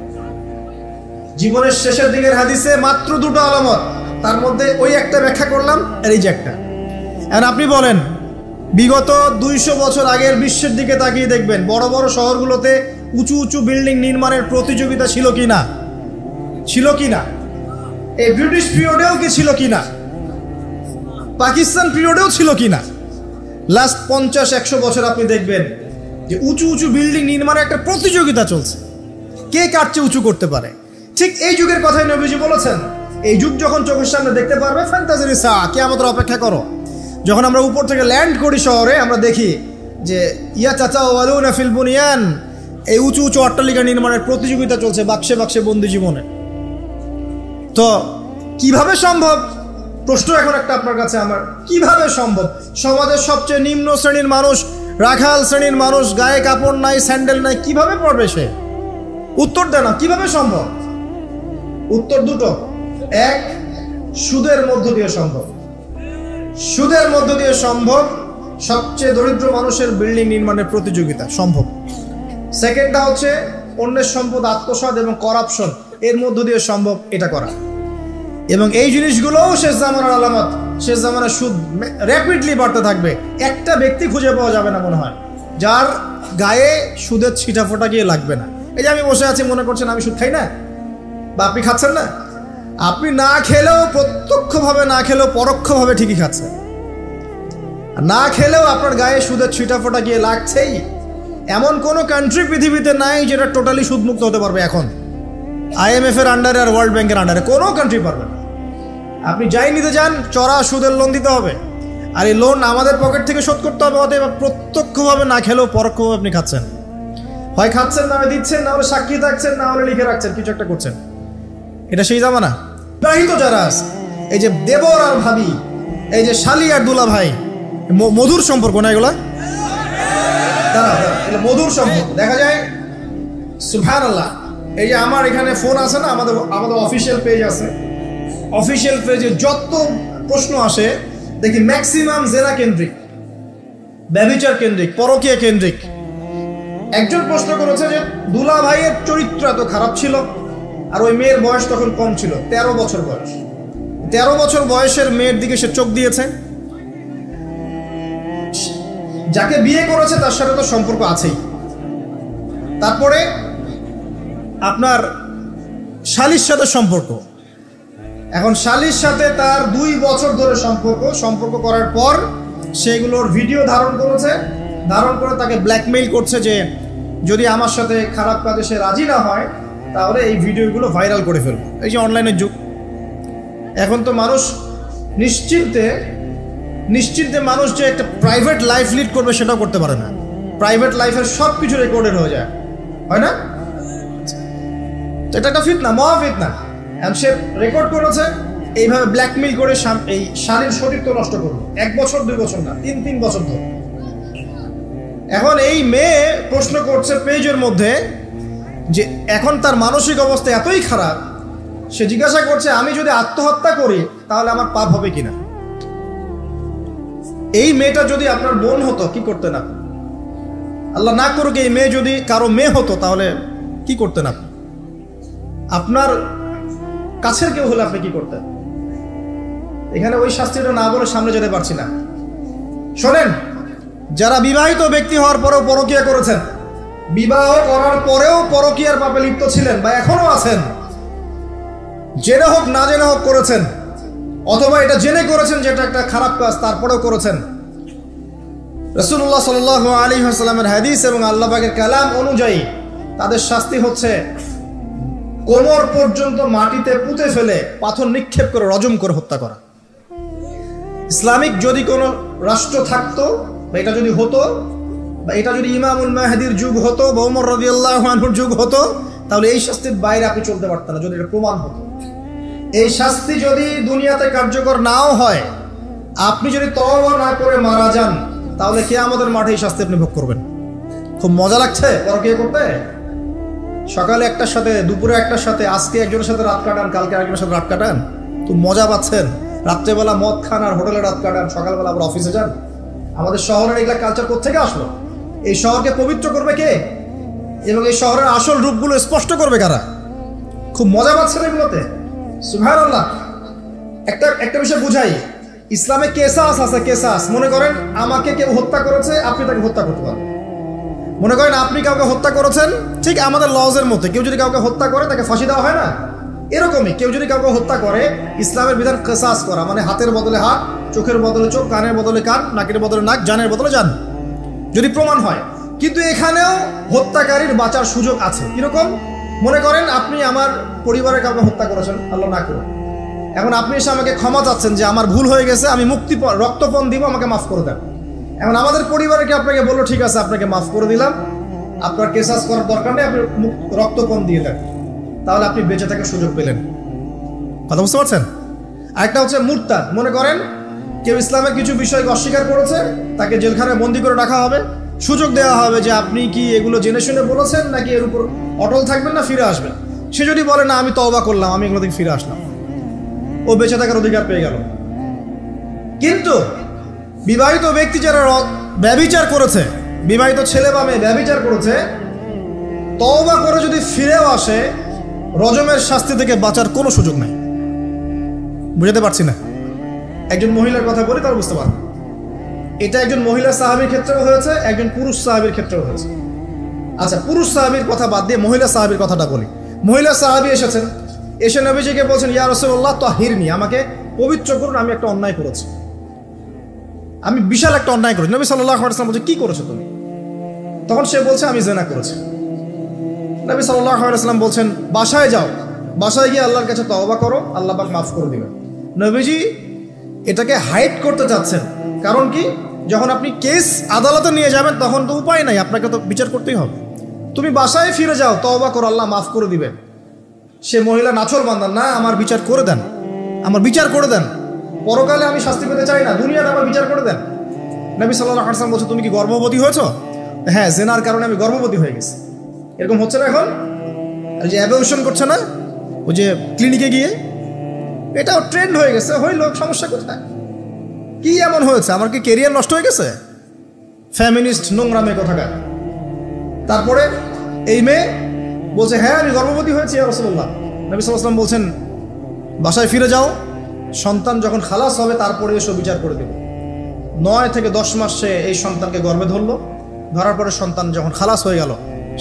জীবনের শেষের দিকের হাদিসে মাত্র 2টা আলামত, তার মধ্যে ওই একটা ব্যাখ্যা করলাম, আর এই যে একটা। এখন আপনি বলেন, বিগত 200 বছর আগের বিশ্বের দিকে তাকিয়ে দেখবেন, বড় বড় শহরগুলোতে উঁচু উঁচু বিল্ডিং নির্মাণের প্রতিযোগিতা ছিল কি না? ছিল কি না? এই ব্রিটিশ পিরিয়ডেও কি ছিল কি না? পাকিস্তান পিরিয়ডেও ছিল কি না? লাস্ট 50-100 বছর আপনি দেখবেন যে উঁচু উঁচু বিল্ডিং নির্মাণের একটা প্রতিযোগিতা চলছে, কে কার চেয়ে উঁচু করতে পারে। ঠিক এই যুগের কথাই নবীজি বলেছেন, এই যুগ যখন চোখের সামনে দেখতে পারবে, ফ্যান্টাসির সা, কিয়ামতের অপেক্ষা করো। যখন আমরা উপর থেকে ল্যান্ড করি শহরে, আমরা দেখি যে ইয়া চাচা ওয়ালুনা ফিল বুনিয়ান, এই উঁচু উঁচু অট্টালিকা নির্মাণের প্রতিযোগিতা চলছে বাক্সে বাক্সে বন্দি জীবনে। তো কিভাবে সম্ভব? প্রশ্ন এখন একটা আপনার কাছে আমার, কিভাবে সম্ভব? সমাজের সবচেয়ে নিম্ন শ্রেণীর মানুষ, রাখাল শ্রেণীর মানুষ, গায়ে কাপড় নাই, স্যান্ডেল নাই, কিভাবে পড়বে সে? উত্তর দেন না, কিভাবে সম্ভব? উত্তর দুটো। এক, সুদের মধ্য দিয়ে সম্ভব। সুদের মধ্য দিয়ে সম্ভব সবচেয়ে দরিদ্র মানুষের বিল্ডিং নির্মাণের প্রতিযোগিতা সম্ভব। সেকেন্ডটা হচ্ছে অন্যের সম্পদ আত্মসাৎ এবং করাপশন, এর মধ্য দিয়ে সম্ভব এটা করা। এবং এই জিনিসগুলোও শেষ জামানার আলামত। শেষ জামানার সুদ র্যাপিডলি বাড়তে থাকবে। একটা ব্যক্তি খুঁজে পাওয়া যাবে না মনে হয় যার গায়ে সুদের ছিটাফোঁটা গিয়ে লাগবে না। এই যে আমি বসে আছি, মনে করছেন আমি সুদ খাই না, বা আপনি খাচ্ছেন না? আপনি না খেলেও, প্রত্যক্ষভাবে না খেলেও পরোক্ষভাবে ঠিকই খাচ্ছেন। না খেলেও আপনার গায়ে সুদের ছিটাফোঁটা গিয়ে লাগছেই। এমন কোনো কান্ট্রি পৃথিবীতে নাই যেটা টোটালি সুদমুক্ত হতে পারবে এখন। IMF এর আন্ডারে আর ওয়ার্ল্ড ব্যাংকের আন্ডারে কোনো কান্ট্রি পারবে না। আপনি যাই নিতে যান, চড়া সুদের লোন দিতে হবে, আর এই লোন আমাদের পকেট থেকে শোধ করতে হবে। অতএব প্রত্যক্ষভাবে না খেলেও পরোক্ষভাবে আপনি খাচ্ছেন। হয় খাচ্ছেন, না হয় দিচ্ছেন, না হলে সাক্ষী থাকছেন, না হলে লিখে রাখছেন, কিছু একটা করছেন। এটা সেই জামানা। বিবাহিত যারা আছে, এই যে দেবর আর ভাবি, এই যে শালি আর দুলা ভাই, মধুর সম্পর্ক না এগুলা? মধুর সম্পর্ক দেখা যায়। সুবহানাল্লাহ। এই যে আমার এখানে ফোন আছে না, আমাদের অফিসিয়াল পেজ আছে, অফিসিয়াল পেজে যত প্রশ্ন আসে দেখি ম্যাক্সিমাম জেনা কেন্দ্রিক, ব্যভিচার কেন্দ্রিক, পরকীয়া কেন্দ্রিক। একজন প্রশ্ন করেছে যে দুলা ভাইয়ের চরিত্র এত খারাপ ছিল, আর ওই মেয়ের বয়স তখন কম ছিল, 13 বছর বয়স। 13 বছর বয়সের মেয়ের দিকে সে চোখ দিয়েছে। যাকে বিয়ে করেছে তার সাথে তো সম্পর্ক আছেই। তারপরে আপনার শালির সাথে সম্পর্ক। এখন শালির সাথে তার 2 বছর ধরে সম্পর্ক করার পর সেগুলোর ভিডিও ধারণ করেছে। ধারণ করে তাকে ব্ল্যাকমেইল করছে যে যদি আমার সাথে খারাপ কাজে সে রাজি না হয় তাহলে এই ভিডিওগুলো ভাইরাল করে ফেলবে। এই যে অনলাইনের যুগ, এখন তো মানুষ নিশ্চিন্তে মানুষ যে একটা প্রাইভেট লাইফ লিড করবে সেটাও করতে পারে না। প্রাইভেট লাইফের সব কিছু রেকর্ডেড হয়ে যায়, হয় না? এটা একটা ফিতনা, মহা ফিতনা। সে রেকর্ড করেছে, এইভাবে ব্ল্যাকমেইল করে এই শালীর সতীত্ব নষ্ট করবে। 1 বছর 2 বছর না, 3 বছর ধরে। এখন এই মেয়ে প্রশ্ন করছে পেজের মধ্যে যে এখন তার মানসিক অবস্থা এতই খারাপ, সে জিজ্ঞাসা করছে আমি যদি আত্মহত্যা করি তাহলে আমার পাপ হবে কিনা। এই মেয়েটা যদি আপনার বোন হতো কি করতেন আপনি? আল্লাহ না করুক এই মেয়ে যদি কারো মেয়ে হতো তাহলে কি করতেন আপনি? আপনার কাছের কেউ হলে আপনি কি করতেন? এখানে ওই শাস্তিটা না বলে সামনে যেতে পারছি না। শোনেন, যারা বিবাহিত ব্যক্তি হওয়ার পরেও পরকীয়া করেছেন, বিবাহ করার পরেও পরকীয়ার পাপে লিপ্ত ছিলেন বা এখনো আছেন, জেনে হোক না জেনে হোক করেছেন, অথবা এটা জেনে করেছেন যেটা একটা খারাপ কাজ তারপরেও করেছেন, রাসূলুল্লাহ সাল্লাল্লাহু আলাইহি ওয়াসাল্লামের হাদিস এবং আল্লাহ পাকের কালাম অনুযায়ী তাদের শাস্তি হচ্ছে কোমর পর্যন্ত মাটিতে পুঁতে ফেলে পাথর নিক্ষেপ করে রজম করে হত্যা করা। ইসলামিক যদি কোনো রাষ্ট্র থাকতো বা এটা যদি হতো, বা এটা যদি ইমামুল মাহদির যুগ হতো বা ওমর রাদিয়াল্লাহু আনহুর যুগ হতো, তাহলে এই শাস্তির বাইরে আপনি চলতে পারতেন না যদি এটা প্রমাণ হতো। এই শাস্তি যদি দুনিয়াতে কার্যকর নাও হয়, আপনি যদি তওবা না করে মারা যান তাহলে কিয়ামতের মাঠে এই শাস্তি আপনি ভোগ করবেন। খুব মজা লাগছে পরকীয়া করতে। সকালে একটার সাথে, দুপুরে একটার সাথে, আজকে একজনের সাথে রাত কাটান, কালকে আরেকজনের সাথে রাত কাটান, তো মজা পাচ্ছেন। রাত্রেবেলা মদ খান আর হোটেলে রাত কাটান, সকালবেলা আবার অফিসে যান। আমাদের শহরের এগুলা কালচার কোত্থেকে আসলো? এই শহরকে পবিত্র করবে কে এবং এই শহরের আসল রূপগুলো স্পষ্ট করবে কারা? খুব মজা পাচ্ছেন এগুলোতে। সুবহানাল্লাহ। একটা বিষয় বুঝাই, ইসলামে কেসাস আছে, কেসাস। মনে করেন আমাকে কেউ হত্যা করেছে, আপনি তাকে হত্যা করতে পারেন। মনে করেন আপনি কাউকে হত্যা করেছেন, ঠিক আমাদের লজের মধ্যে কেউ যদি কাউকে হত্যা করে তাকে ফাঁসি দেওয়া হয় না, এরকমই কেউ যদি কাউকে হত্যা করে ইসলামের বিধান কেসাস করা, মানে হাতের বদলে হাত, চোখের বদলে চোখ, কানের বদলে কান, নাকের বদলে নাক, জানের বদলে জান, যদি প্রমাণ হয়। কিন্তু এখানেও হত্যাকারীর বাঁচার সুযোগ আছে। কিরকম? মনে করেন আপনি আমার পরিবারের কাউকে হত্যা করেছেন, আল্লাহ না করুন। এখন আপনি এসে আমাকে ক্ষমা চাচ্ছেন যে আমার ভুল হয়ে গেছে, আমি রক্তপণ দিব, আমাকে মাফ করে দেন। এখন আমাদের পরিবারে কি আপনাকে বললো ঠিক আছে আপনাকে মাফ করে দিলাম, আপনার কেসাস করার দরকার নেই, আপনি রক্তপণ দিয়ে দেন, তাহলে আপনি বেঁচে থাকার সুযোগ পেলেন। কথা বুঝতে পারছেন? আরেকটা হচ্ছে মুরতাদ। মনে করেন কেউ ইসলামের কিছু বিষয়কে অস্বীকার করেছে, তাকে জেলখানায় বন্দি করে রাখা হবে, সুযোগ দেওয়া হবে যে আপনি কি এগুলো জেনে শুনে বলেছেন নাকি এর উপর অটল থাকবেন না ফিরে আসবেন। সে যদি বলে না আমি তওবা করলাম, আমি এগুলো থেকে ফিরে আসলাম, ও বেঁচে থাকার অধিকার পেয়ে গেল। কিন্তু বিবাহিত ব্যক্তি যারা ব্যভিচার করেছে, বিবাহিত ছেলে বা মেয়ে ব্যভিচার করেছে, তওবা করে যদি ফিরেও আসে, রজমের শাস্তি থেকে বাঁচার কোনো সুযোগ নাই। বুঝাতে পারছি না? একজন মহিলার কথা বলি তার বুঝতে পারবেন। এটা একজন মহিলা সাহাবীর ক্ষেত্রেও হয়েছে, একজন পুরুষ সাহাবীর ক্ষেত্রেও হয়েছে। আচ্ছা, পুরুষ সাহাবীর কথা বাদ দিয়ে মহিলা সাহাবীর কথাটা বলি। মহিলা সাহাবী এসেছেন, এসে নবীজিকে বলছেন ইয়া রাসূলুল্লাহ তাহিরনি, আমাকে পবিত্র করুন, আমি একটা অন্যায় করেছি, আমি বিশাল একটা অন্যায় করেছি। নবী সাল্লাল্লাহু আলাইহি ওয়াসাল্লাম বলছে কি করেছো তুমি? তখন সে বলছে আমি জিনা করেছি। নবী সাল্লাল্লাহু আলাইহি ওয়াসাল্লাম বলছেন বাসায় যাও, বাসায় গিয়ে আল্লাহর কাছে তওবা করো, আল্লাহ পাক মাফ করে দিবেন। নবীজি এটাকে হাইড করতে চাচ্ছেন, কারণ কি যখন আপনি কেস আদালতে নিয়ে যাবেন তখন তো উপায় নাই, আপনাকে তো বিচার করতেই হবে। তুমি বাসায় ফিরে যাও, তওবা করো, আল্লাহ মাফ করে দিবেন। সে মহিলা নাছর বান্দান, না আমার বিচার করে দেন, আমার বিচার করে দেন, পরকালে আমি শাস্তি পেতে চাই না, দুনিয়াতে আমার বিচার করে দেন। নবী সাল্লাল্লাহু আলাইহি ওয়াসাল্লাম বলছে তুমি কি গর্ভবতী হয়েছো? হ্যাঁ, জেনার কারণে আমি গর্ভবতী হয়ে গেছি। এরকম হচ্ছে না এখন? আর যে অ্যাবর্শন করছে না ওই যে ক্লিনিকে গিয়ে, এটাও ট্রেন্ড হয়ে গেছে। হইল, সমস্যা কোথায়? কি এমন হয়েছে? আমার কি কেরিয়ার নষ্ট হয়ে গেছে? ফ্যামিনিস্ট নোংরা মেয়ে কোথাকার। তারপরে এই মেয়ে বলছে হ্যাঁ আমি গর্ভবতী হয়েছি ইয়া রাসূলুল্লাহ। নবী সাল্লাল্লাহু আলাইহি ওয়াসাল্লাম বলছেন বাসায় ফিরে যাও, সন্তান যখন খালাস হবে তারপরে এসে বিচার করে দেবে। 9 থেকে 10 মাস সে এই সন্তানকে গর্ভে ধরলো, ধরার পরে সন্তান যখন খালাস হয়ে গেল,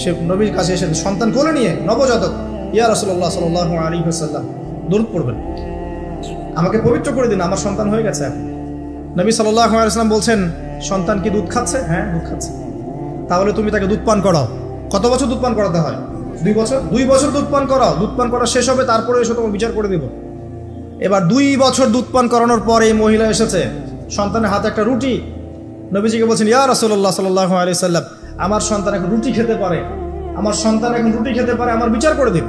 সে নবীর কাছে এসে সন্তান কোলে নিয়ে নবজাতক ইয়া রাসূলুল্লাহ সাল্লাল্লাহু আলাইহি ওয়াসাল্লাম দরুদ পড়বেন, আমাকে পবিত্র করে দিন, আমার সন্তান হয়ে গেছে। নবী সাল্লাল্লাহু আলাইহি ওয়াসাল্লাম বলছেন সন্তান কি দুধ খাচ্ছে? হ্যাঁ দুধ খাচ্ছে। তাহলে তুমি তাকে দুধ পান করাও। কত বছর দুধ পান করাতে হয়? 2 বছর। 2 বছর দুধ পান করাও, দুধ পান করা শেষ হবে তারপরে এসে তোমার বিচার করে দেব। এবার 2 বছর দুধ পান করানোর পরে এই মহিলা এসেছে, সন্তানের হাতে একটা রুটি, নবীজিকে বলছেন ইয়া রাসূলুল্লাহ সাল্লাল্লাহু আলাইহি ওয়াসাল্লাম আমার সন্তান এখন রুটি খেতে পারে, আমার সন্তান এখন রুটি খেতে পারে, আমার বিচার করে দিন।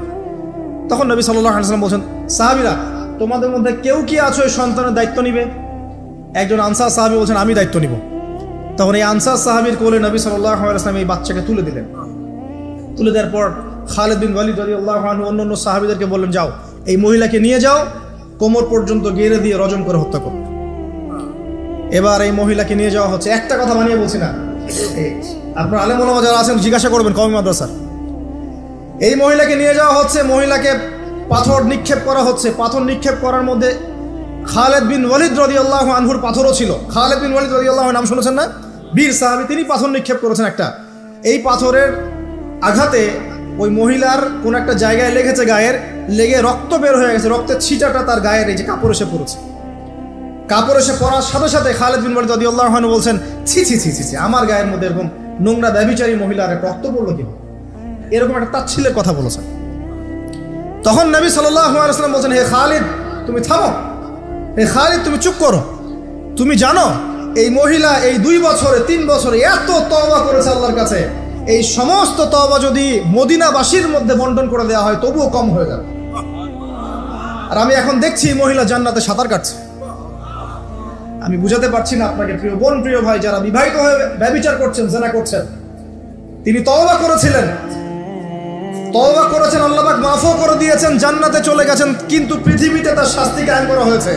তখন নবী সাল্লাল্লাহু আলাইহি ওয়াসাল্লাম বলছেন সাহাবীরা তোমাদের মধ্যে কেউ কি আছো এই সন্তানের দায়িত্ব নিবে? একজন আনসার সাহাবী বলছেন আমি দায়িত্ব নিব। তখন এই আনসার সাহাবীর কোলে নবী সাল্লাল্লাহু আলাইহি ওয়াসাল্লাম এই বাচ্চাকে তুলে দিলেন। তুলে দেওয়ার পর খালিদ বিন ওয়ালিদ রাদিয়াল্লাহু আনহু অন্যান্য সাহাবীদেরকে বললেন যাও এই মহিলাকে নিয়ে যাও, কোমর পর্যন্ত গেড়ে দিয়ে রজম করে হত্যা করো। এবার এই মহিলাকে নিয়ে যাওয়া হচ্ছে, একটা কথা বানিয়ে বলছি না, আপনার আলেম ওলামা যারা আছেন জিজ্ঞাসা করবেন কওমি মাদ্রাসার। এই মহিলাকে নিয়ে যাওয়া হচ্ছে, মহিলাকে পাথর নিক্ষেপ করা হচ্ছে। পাথর নিক্ষেপ করার মধ্যে খালিদ বিন ওয়ালিদ রাদিয়াল্লাহু আনহুর পাথরও ছিল। খালিদ বিন ওয়ালিদ রাদিয়াল্লাহু আনহু নাম শুনেছেন না? বীর সাহাবী, তিনি পাথর নিক্ষেপ করেছেন একটা। এই পাথরের আঘাতে ওই মহিলার কোন একটা জায়গায় লেগেছে, গায়ের লেগে রক্ত বের হয়ে গেছে, রক্তের ছিটাটা তার গায়ের এই যে কাপড় এসে পড়েছে। কাপড় এসে পড়ার সাথে সাথে খালিদ বিন ওয়ালিদ রাদিয়াল্লাহু আনহু বলছেন ছি ছি ছি ছি, আমার গায়ের মধ্যে এরকম নোংরা ব্যভিচারী মহিলার রক্ত পড়লো কি? এরকম একটা তাচ্ছিল্যের কথা বলেছেন। তখন নবী সাল্লাল্লাহু আলাইহি ওয়াসাল্লাম বলছেন হে খালিদ তুমি থামো, হে খালিদ তুমি চুপ করো, তুমি জানো এই মহিলা এই 2 বছরে 3 বছরে এত তওবা করেছে আল্লাহর কাছে, এই সমস্ত তওবা যদি মদিনাবাসীর মধ্যে বন্টন করে দেওয়া হয় তবুও কম হয়ে যাবে। আর আমি এখন দেখছি মহিলা জান্নাতে সাঁতার কাটছে। আমি বুঝাতে পারছি না আপনাকে প্রিয় বোন, প্রিয় ভাই, যারা বিবাহিত হয়ে ব্যভিচার করছেন, জিনা করছেন, তিনি তওবা করেছিলেন, তওবা করেছেন, আল্লাহ পাক মাফও করে দিয়েছেন, জান্নাতে চলে গেছেন, কিন্তু পৃথিবীতে তার শাস্তি কায়েম করা হয়েছে।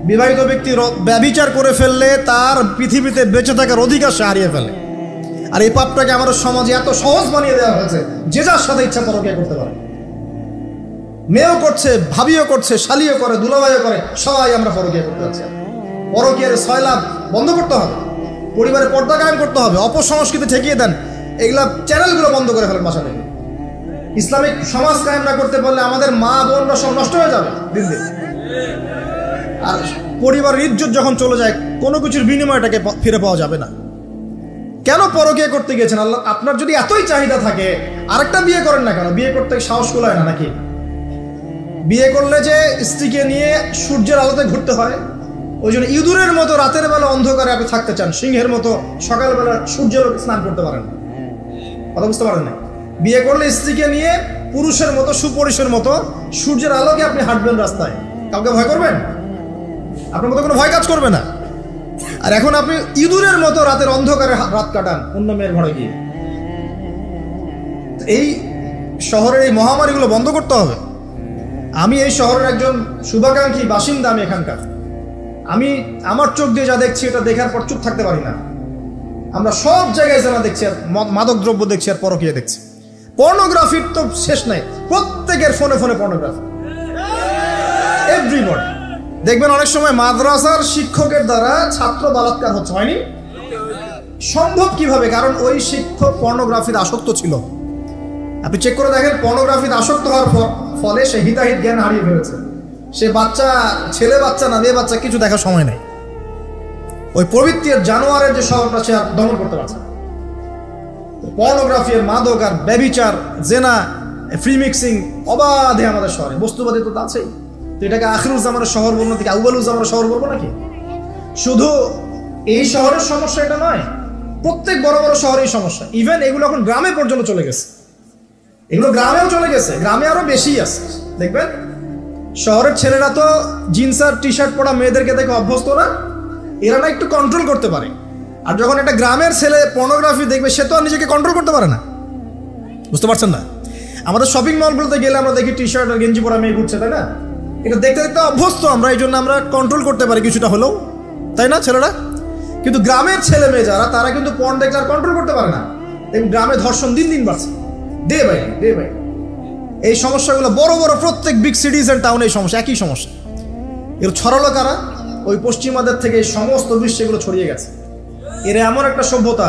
বিবাহিত ব্যক্তি ব্যভিচার করে ফেললে তার পৃথিবীতে বেঁচে থাকার অধিকার সে হারিয়ে ফেলে। আর এই পাপটাকে আমাদের সমাজে এত সহজ বানিয়ে দেওয়া হয়েছে, যে যার সাথে ইচ্ছা পরকীয়া করতে পারে। মেয়েও করছে, ভাবিও করছে, শালিও করে, দুলাভাইও করে, সবাই আমরা পরকীয়া করতে যাচ্ছি। পরকীয়ার সয়লাভ বন্ধ করতে হবে, পরিবারে পর্দা কায়েম করতে হবে, অপসংস্কৃতি ঠেকিয়ে দেন, এগুলা চ্যানেলগুলো বন্ধ করে ফেলেন বাসা থেকে। ইসলামিক সমাজ কায়েম না করতে পারলে আমাদের মা বোনরা সব নষ্ট হয়ে যাবে দিন দিন। আর পরিবারের ইজ্জত যখন চলে যায়, কোনো কিছুর বিনিময়টাকে ফিরে পাওয়া যাবে না। কেন পরকীয়া করতে গিয়েছেন? আল্লাহ আপনার যদি এতই চাহিদা থাকে আরেকটা বিয়ে করেন না কেন? বিয়ে করতে সাহস কুলায় না নাকি? বিয়ে করলে যে স্ত্রীকে নিয়ে সূর্যের আলোতে ঘুরতে হয়, ওই জন্য ইঁদুরের মতো রাতের বেলা অন্ধকারে আপনি থাকতে চান, সিংহের মতো সকালবেলা সূর্যের স্নান করতে পারেন না। কথা বুঝতে পারেন না? বিয়ে করলে স্ত্রীকে নিয়ে পুরুষের মতো সুপুরুষের মতো সূর্যের আলোকে আপনি হাঁটবেন রাস্তায়, কাউকে ভয় করবেন? আপনার মতো কোনো ভয় কাজ করবে না। আর এখন আপনি ইঁদুরের মতো রাতের অন্ধকারে রাত কাটান অন্য মেয়ের ঘরে গিয়ে। এই শহরের এই মহামারীগুলো বন্ধ করতে হবে। আমি এই শহরের একজন শুভাকাঙ্ক্ষী বাসিন্দা, আমি এখানকার। আমি আমার চোখ দিয়ে যা দেখছি এটা দেখার পর চুপ থাকতে পারি না। আমরা সব জায়গায় জানা দেখছি, আর মাদক দ্রব্য দেখছি, আর পরকীয়া দেখছি। পর্নোগ্রাফির তো শেষ নাই, প্রত্যেকের ফোনে ফোনে পর্নোগ্রাফি, এভরিবডি। দেখবেন অনেক সময় মাদ্রাসার শিক্ষকের দ্বারা ছাত্র বলাৎকার হচ্ছে, হয়নি? সম্ভব কিভাবে? কারণ ওই শিক্ষক পর্নোগ্রাফির আসক্ত ছিল। আপনি চেক করে দেখেন, পর্নোগ্রাফির আসক্ত হওয়ার ফলে সে হিতাহিত জ্ঞান হারিয়ে ফেলেছে। সে বাচ্চা, ছেলে বাচ্চা না মেয়ে বাচ্চা, কিছু দেখার সময় নেই। ওই প্রবৃত্তির জানোয়ারের যে স্বভাবটা সে আর দমন করতে পারছে না। পর্নোগ্রাফি, মাদক আর ব্যভিচার, জেনা, ফ্রি মিক্সিং অবাধে আমাদের শহরে। বস্তুবাদী তো আছেই। তো এটাকে আখিরুজ্জামানের শহর বলবো নাকি আউয়ালুজ্জামানের শহর বলবো নাকি? শুধু এই শহরের সমস্যা এটা নয়, প্রত্যেক বড় বড় শহরেই সমস্যা। ইভেন এগুলো এখন গ্রামে পর্যন্ত চলে গেছে। এগুলো গ্রামেও চলে গেছে, গ্রামে আরো বেশি আছে। দেখবেন শহরের ছেলেরা তো জিন্স আর টি শার্ট পরা মেয়েদেরকে দেখে অভ্যস্ত না, এরা না একটু কন্ট্রোল করতে পারে। আর যখন একটা গ্রামের ছেলে পর্নোগ্রাফি দেখবে, সে তো আর নিজেকে কন্ট্রোল করতে পারে না। বুঝতে পারছেন না? আমাদের শপিং মলগুলোতে গেলে আমরা দেখি টি শার্ট আর গেঞ্জি পরা মেয়ে ঘুরছে, তাই না? এটা দেখতে দেখতে অভ্যস্ত আমরা, এই জন্য আমরা কন্ট্রোল করতে পারি কিছুটা হলেও, তাই না ছেলেরা? কিন্তু গ্রামের ছেলে মেয়ে যারা, তারা কিন্তু পর্ন দেখলে আর কন্ট্রোল করতে পারে না। এবং গ্রামে ধর্ষণ দিন দিন বাড়ছে, ডে বাই ডে বাই। এই সমস্যাগুলো বড় বড় প্রত্যেক বিগ সিটিজ এন্ড টাউনে এই সমস্যা, একই সমস্যা। এর ছড়ালো কারা? ওই পশ্চিমাদের থেকে সমস্ত বিশ্বে এগুলো ছড়িয়ে গেছে। এর এমন একটা সভ্যতা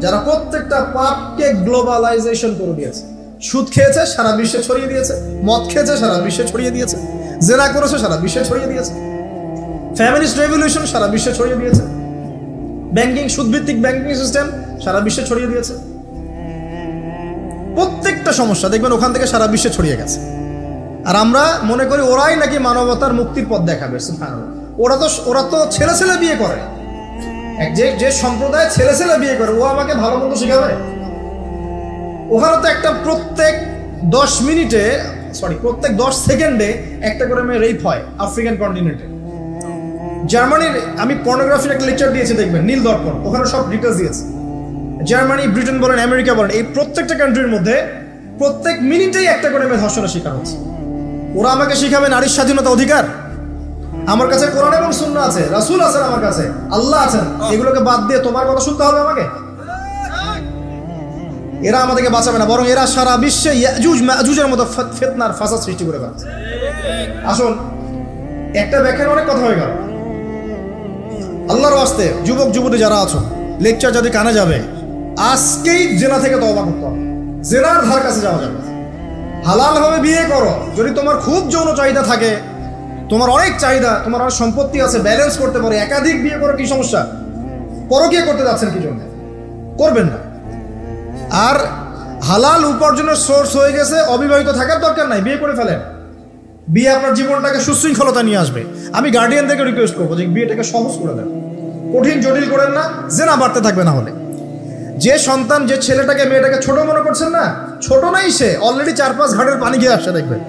যারা প্রত্যেকটা পাপকে গ্লোবালাইজেশন করে দিয়েছে। সুদ খেয়েছে, সারা বিশ্বে ছড়িয়ে দিয়েছে। মদ খেয়েছে, সারা বিশ্বে ছড়িয়ে দিয়েছে। জেনা করেছে, সারা বিশ্বে ছড়িয়ে দিয়েছে। ফ্যামিলিস্ট রেভলিউশন সারা বিশ্বে ছড়িয়ে দিয়েছে। ব্যাংকিং, সুদভিত্তিক ব্যাংকিং সিস্টেম সারা বিশ্বে ছড়িয়ে দিয়েছে। প্রত্যেকটা সমস্যা দেখবেন ওখান থেকে সারা বিশ্বে ছড়িয়ে গেছে। আর আমরা মনে করি ওরাই নাকি মানবতার মুক্তির পথ দেখাবে। ওরা তো ছেলে ছেলে বিয়ে করে। যে সম্প্রদায় ছেলে ছেলে বিয়ে করে, ও আমাকে ভালো মন্দ শেখাবে? ওখানে তো একটা প্রত্যেক 10 মিনিটে, প্রত্যেক 10 সেকেন্ডে একটা করে মেয়ে রেপ হয় আফ্রিকান কন্টিনেন্টে। জার্মানির, আমি পর্নোগ্রাফির একটা লেকচার দিয়েছি, দেখবেন নীল দর্পণ, ওখানে সব ডিটেলস দিয়েছে। জার্মানি, ব্রিটেন বলেন, আমেরিকা বলেন, এই প্রত্যেকটা কান্ট্রির মধ্যে প্রত্যেক মিনিটেই একটা করে মেয়ে ধর্ষণের শিকার হচ্ছে। ওরা আমাকে শিখাবে নারীর স্বাধীনতা, অধিকার? আমার কাছে কোরআন এবং সুন্নাহ আছে, রাসূল আছেন, আমার কাছে আল্লাহ আছেন। এগুলোকে বাদ দিয়ে তোমার কথা শুনতে হবে আমাকে? এরা আমাদেরকে বাঁচাবে না, বরং এরা সারা বিশ্বে ইয়াজুজ মাজুজের মতো ফিতনার ফাসাদ সৃষ্টি করে ফেলছে। আসুন, একটা ব্যাখ্যার অনেক কথা হয়ে গেল। আল্লাহর ওয়াস্তে যুবক যুবতী যারা আছো, লেকচার যদি কানে যাবে, আজকেই জেনা থেকে তওবা করতে হবে। জেনার ধার কাছে যাওয়া যাবে। হালাল ভাবে বিয়ে করো। যদি তোমার খুব যৌন চাহিদা থাকে, তোমার অনেক চাহিদা, তোমার অনেক সম্পত্তি আছে, ব্যালেন্স করতে পারো, একাধিক বিয়ে করো, কি সমস্যা? পরকীয়া করতে যাচ্ছেন কি জন্য? করবেন না। আর হালাল উপার্জনের সোর্স হয়ে গেছে, অবিবাহিত থাকার দরকার নাই, বিয়ে করে ফেলেন। বিয়ে আপনার জীবনটাকে সুশৃঙ্খলতা নিয়ে আসবে। আমি গার্ডিয়ানদেরকে রিকোয়েস্ট করবো যে বিয়েটাকে সহজ করে দেন, কঠিন জটিল করেন না, জেনা বাড়তে থাকবে। না হলে যে সন্তান, যে ছেলেটাকে মেয়েটাকে ছোট মনে করছেন না, ছোট নাই, সে অলরেডি 4-5 ঘাটের পানি খেয়ে আসছে, দেখবেন।